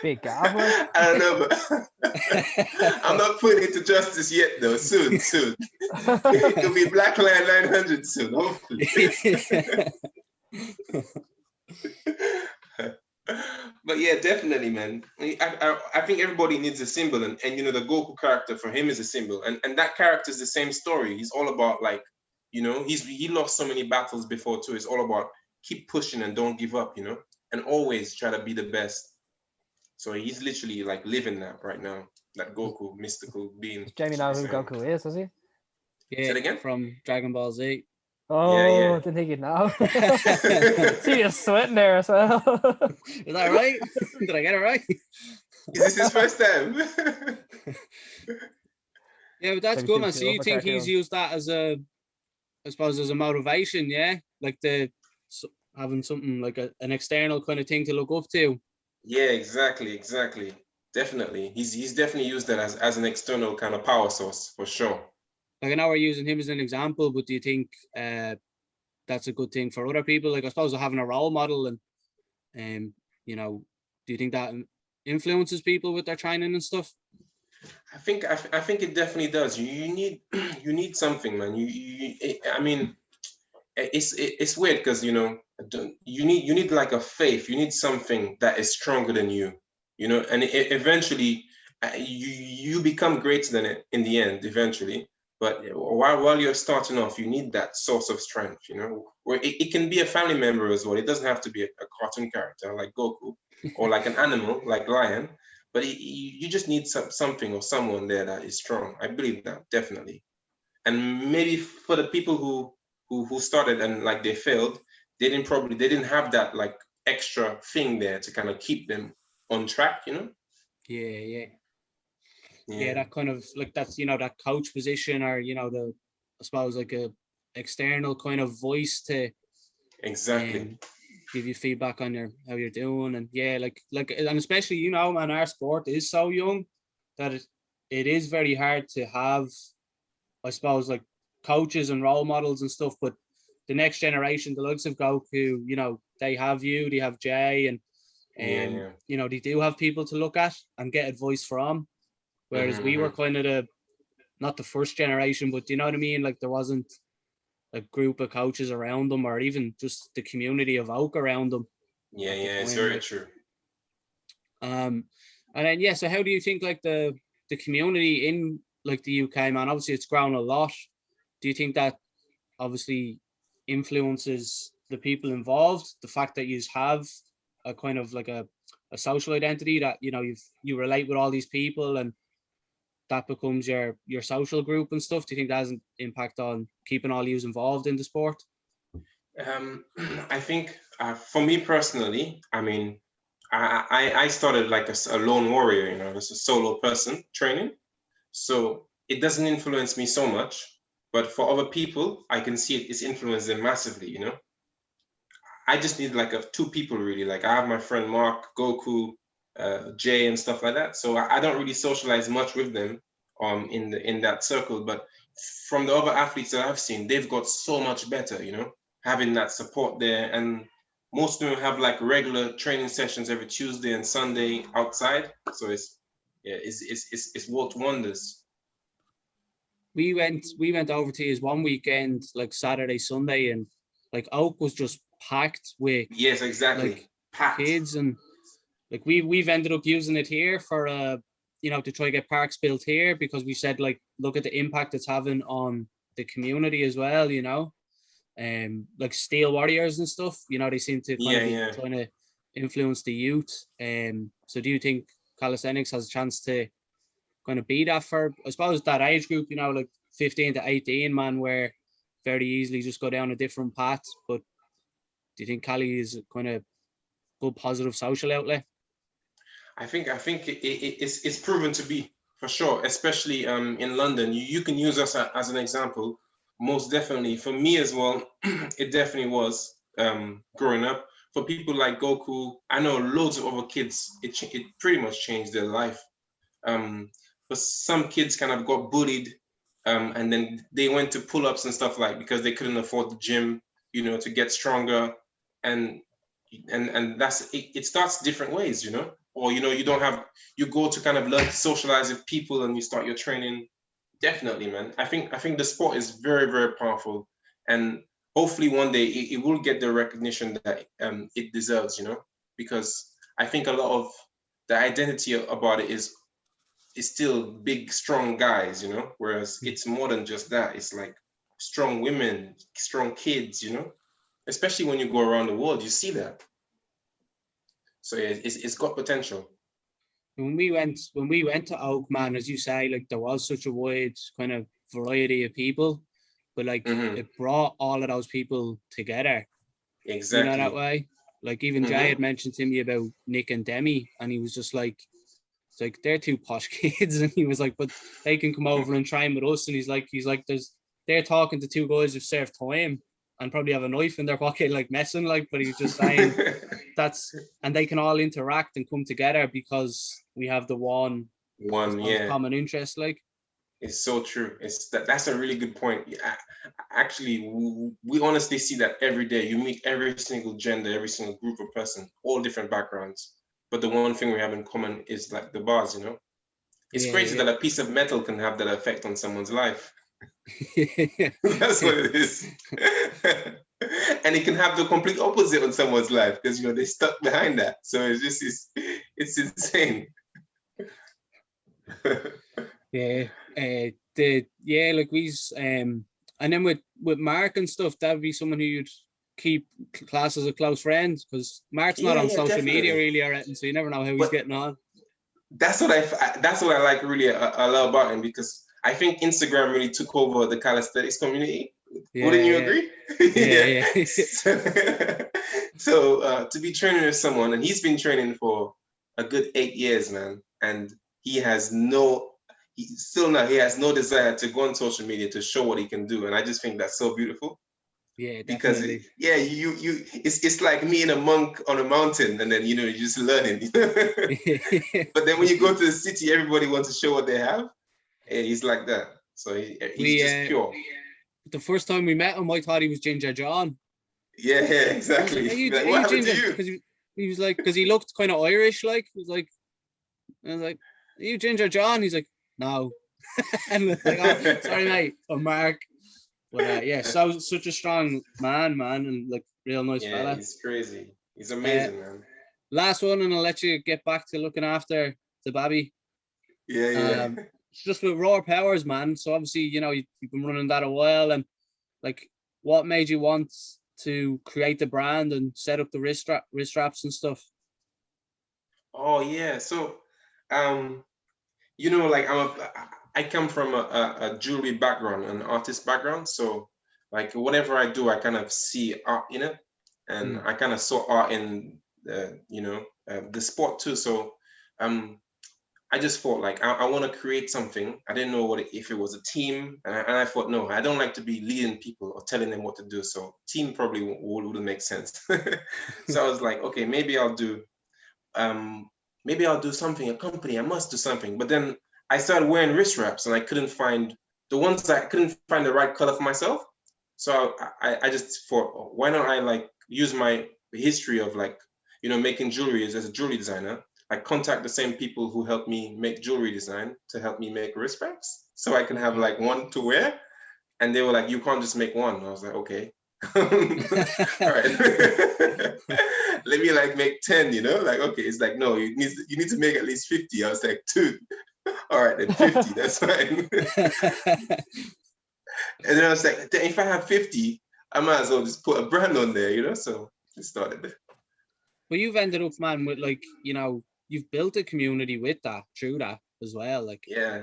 Big Gavin? I don't know, but I'm not putting it to justice yet, though. Soon. It'll be BlackLion 900 soon, hopefully. But yeah, definitely, man. I think everybody needs a symbol, and you know, the Goku character for him is a symbol, and that character is the same story. He's all about, like, you know, he lost so many battles before too. It's all about keep pushing and don't give up, you know, and always try to be the best. So he's literally like living that right now, that Goku mystical being. Does Jamie know who Goku is, does he? Yeah, say it again? From Dragon Ball Z. Oh, yeah. Didn't think you'd know. See, you're sweating there as well. Is that right? Did I get it right? Is this his first time? Yeah, but that's Like good, too man. So cool you for think he's cartoons. used that as a, I suppose, as a motivation, yeah? Like having something like an external kind of thing to look up to. Yeah, exactly. Definitely. He's definitely used that as an external kind of power source for sure. Like I know we're using him as an example, but do you think that's a good thing for other people? Like I suppose having a role model and you know, do you think that influences people with their training and stuff? I think it definitely does. You need you need something, man. I mean, it's weird because you need like a faith. You need something that is stronger than you, and eventually you become greater than it in the end eventually. But while you're starting off, you need that source of strength, where it can be a family member as well. It doesn't have to be a cartoon character like Goku or like an animal like lion, but you just need something or someone there that is strong. I believe that definitely. And maybe for the people who started and like they failed, they didn't have that like extra thing there to kind of keep them on track, Yeah, that kind of like that's that coach position, or I suppose like a external kind of voice to Exactly. give you feedback on how you're doing. And yeah, like and especially man, our sport is so young that it is very hard to have, I suppose, like coaches and role models and stuff. But the next generation, the likes of Goku, they have you, they have Jay, and they do have people to look at and get advice from. Whereas we were kind of not the first generation, but you know what I mean? Like there wasn't a group of coaches around them, or even just the community of Oak around them. Yeah, it's time, very true. And then so how do you think like the community in like the UK, man? Obviously it's grown a lot. Do you think that obviously influences the people involved? The fact that you have a kind of like a social identity that you relate with all these people, and that becomes your social group and stuff. Do you think that has an impact on keeping all yous involved in the sport? I think for me personally, I mean, I started like a lone warrior, as a solo person training. So it doesn't influence me so much, but for other people, I can see it's influenced them massively, I just need like two people really. Like I have my friend Mark, Goku, Jay, and stuff like that. So I don't really socialize much with them in that circle. But from the other athletes that I've seen, they've got so much better, having that support there. And most of them have like regular training sessions every Tuesday and Sunday outside. So it's worked wonders. We went over to his one weekend, like Saturday, Sunday, and like Oak was just packed with yes, exactly, like packed kids, and like we've ended up using it here for to try to get parks built here, because we said like look at the impact it's having on the community as well, like Steel Warriors and stuff, they seem to kind of be trying to influence the youth. So do you think calisthenics has a chance to kind of be that for, I suppose, that age group, like 15 to 18, man, where very easily just go down a different path? But do you think Cali is kind of good positive social outlet? I think it's proven to be, for sure, especially in London. You can use us as an example, most definitely. For me as well, it definitely was growing up. For people like Goku, I know loads of other kids, it pretty much changed their life. But some kids kind of got bullied, and then they went to pull-ups and stuff because they couldn't afford the gym, to get stronger. And that's it starts different ways, or you don't have, you go to kind of learn to socialize with people and you start your training. Definitely, man. I think the sport is very, very powerful, and hopefully one day it will get the recognition that it deserves, because I think a lot of the identity about it is still big strong guys, whereas it's more than just that. It's like strong women, strong kids, especially when you go around the world, you see that. So yeah, it's got potential. When we went to Oak, man, as you say, like there was such a wide kind of variety of people, but like it brought all of those people together. Exactly. That way. Like even Jay had mentioned to me about Nick and Demi, and he was just like, It's like they're two posh kids, and he was like, but they can come over and train with us. And he's like, they're talking to two guys who've served time and probably have a knife in their pocket, like messing, like. But he was just saying and they can all interact and come together because we have the one common interest, like. It's so true. That's a really good point. Actually, we honestly see that every day. You meet every single gender, every single group of person, all different backgrounds. But the one thing we have in common is like the bars, you know? It's crazy that a piece of metal can have that effect on someone's life. That's what it is. And it can have the complete opposite on someone's life because, you know, they're stuck behind that. So it's insane. Like we's and then with Mark and stuff, that would be someone who you'd keep class as a close friend, because Mark's not on social media really or anything, so you never know how he's getting on. That's what I like really a lot about him, because I think Instagram really took over the calisthenics community. Wouldn't you agree? Yeah. So to be training with someone, and he's been training for a good 8 years, man, and he has no desire to go on social media to show what he can do, and I just think that's so beautiful. Yeah, definitely. Because it's like me and a monk on a mountain, and then you're just learning. But then when you go to the city, everybody wants to show what they have. And he's like that, so he's just pure. The first time we met him, I thought he was Ginger John. Yeah, exactly. Like, what happened to you? Because he was like, because he looked kind of Irish, like. I was like, are you Ginger John? He's like, no. And like, oh, sorry, mate. I'm Mark. But so such a strong man, and like real nice fella. He's crazy. He's amazing, man. Last one, and I'll let you get back to looking after the baby. Yeah. It's just with Roar Powers, man. So obviously, you've been running that a while, and like, what made you want to create the brand and set up the wrist straps and stuff? Oh yeah, so like I come from a jewelry background, an artist background. So like whatever I do, I kind of see art in it, and I kind of saw art in the sport too. So I just thought like I want to create something. I didn't know if it was a team, and I thought, no, I don't like to be leading people or telling them what to do. So team probably wouldn't make sense. So I was like, okay, maybe I'll do something, a company. I must do something. But then I started wearing wrist wraps, and I couldn't find the right color for myself. So I just thought, why don't I like use my history of like making jewelry as a jewelry designer. I contact the same people who helped me make jewelry design to help me make wrist wraps, so I can have like one to wear. And they were like, you can't just make one. I was like, okay. All right. Let me like make 10, like, okay. It's like, no, you need to make at least 50. I was like, dude, all right, then 50, that's fine. And then I was like, if I have 50, I might as well just put a brand on there, so it started there. Well, you've ended up, man, with like, you've built a community with that, through that as well. Like, yeah.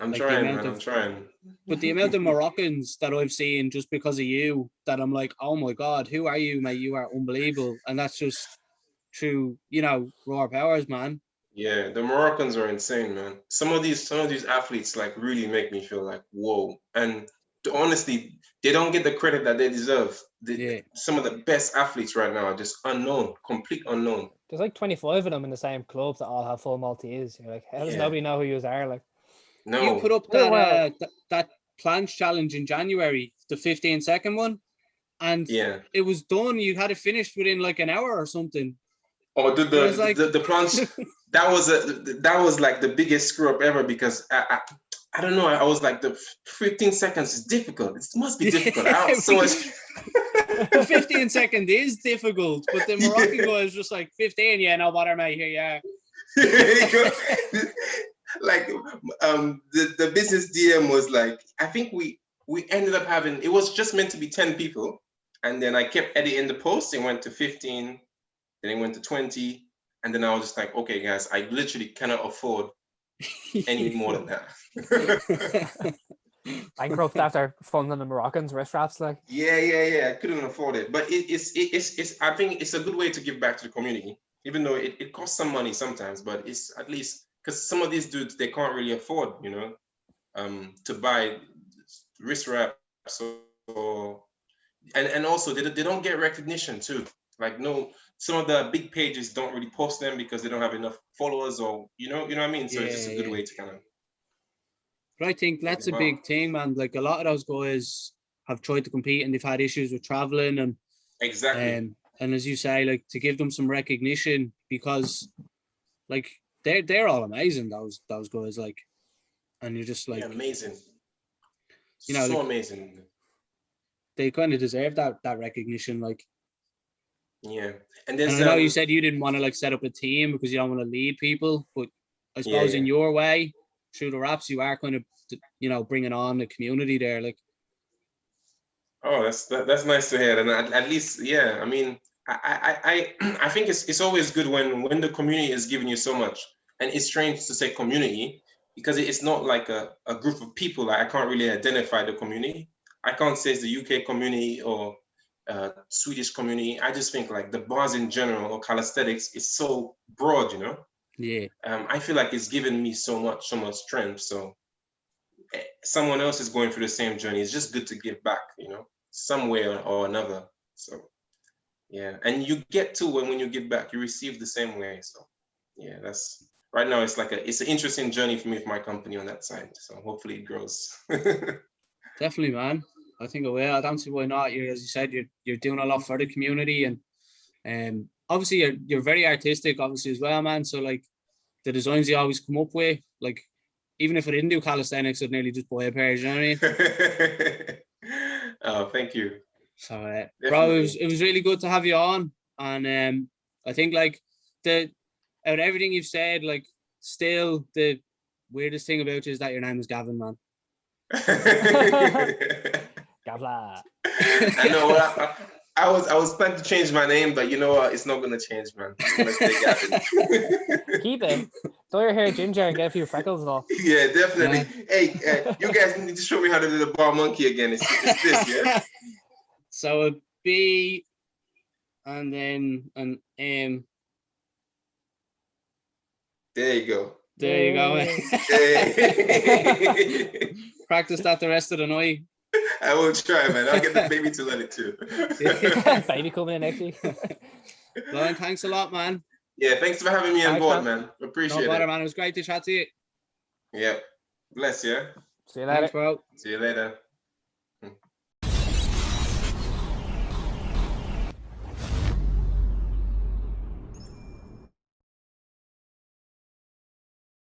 I'm like trying, man. I'm trying. But the amount of Moroccans that I've seen just because of you, that I'm like, oh my God, who are you, mate? You are unbelievable. And that's just through, Roar Powers, man. Yeah, the Moroccans are insane, man. Some of these athletes like really make me feel like, whoa. And honestly, they don't get the credit that they deserve. Some of the best athletes right now are just unknown, complete unknown. There's like 25 of them in the same club that all have full Maltese. You're like, how does nobody know who you are? Like, no. You put up that planche challenge in January, the 15-second one, and it was done. You had it finished within like an hour or something. Oh, the planche. that was like the biggest screw up ever, because I don't know. I was like, the 15 seconds is difficult. It must be difficult. So much. The 15-second is difficult, but the Moroccan guy is just like 15. Yeah, no bother, mate. Here you are. Like the business DM was like, I think we ended up having, it was just meant to be 10 people, and then I kept editing the post. It went to 15, then it went to 20, and then I was just like, okay, guys, I literally cannot afford any more than that. Bankrupt after funding the Moroccans wrist wraps, like. Yeah. I couldn't afford it, but it's I think it's a good way to give back to the community. even though it costs some money sometimes, but it's at least, because some of these dudes, they can't really afford, to buy wrist wraps, or and also they don't get recognition too. Like, no, some of the big pages don't really post them because they don't have enough followers, or you know what I mean. So it's just a good way to kind of. But I think that's a big thing, man. Like, a lot of those guys have tried to compete and they've had issues with traveling, and exactly. And as you say, like, to give them some recognition, because like they're all amazing, those guys, like, and you're just like, amazing. So like, amazing. They kind of deserve that recognition, like. Yeah, and I know you said you didn't want to like set up a team because you don't want to lead people, but I suppose in your way, through the raps, you are kind of, bringing on the community there, like. Oh, that's nice to hear, and at least, I mean, I think it's always good when the community is giving you so much, and it's strange to say community because it's not like a group of people. Like, I can't really identify the community. I can't say it's the UK community or Swedish community. I just think like the bars in general, or calisthenics, is so broad, Yeah. I feel like it's given me so much strength. So someone else is going through the same journey. It's just good to give back, some way or another. So and you get to, when you give back, you receive the same way. So that's right now. It's like it's an interesting journey for me with my company on that side. So hopefully it grows. Definitely, man. I think it will. I don't see why not. As you said, you're doing a lot for the community, and obviously you're very artistic, obviously, as well, man. So like, the designs you always come up with, like, even if I didn't do calisthenics, I'd nearly just buy a pair. You know what I mean? Oh, thank you. So, bro, it was really good to have you on, and I think like out of everything you've said, like, still the weirdest thing about you is that your name is Gavin, man. Gavla. I know. I was planning to change my name, but you know what? It's not gonna change, man. Keep it. Dye your hair ginger and get a few freckles and all. Yeah, definitely. Yeah. Hey, you guys need to show me how to do the bar monkey again. It's this, yeah. So a B, and then an M. There you go. There you go. Practice that the rest of the night. I will try, man. I'll get the baby to let it too. Baby coming in next week. Lion, thanks a lot, man. Yeah, thanks for having me on board, man. Appreciate it. Man. It was great to chat to you. Yeah. Bless you. See you later. Thanks, bro. See you later.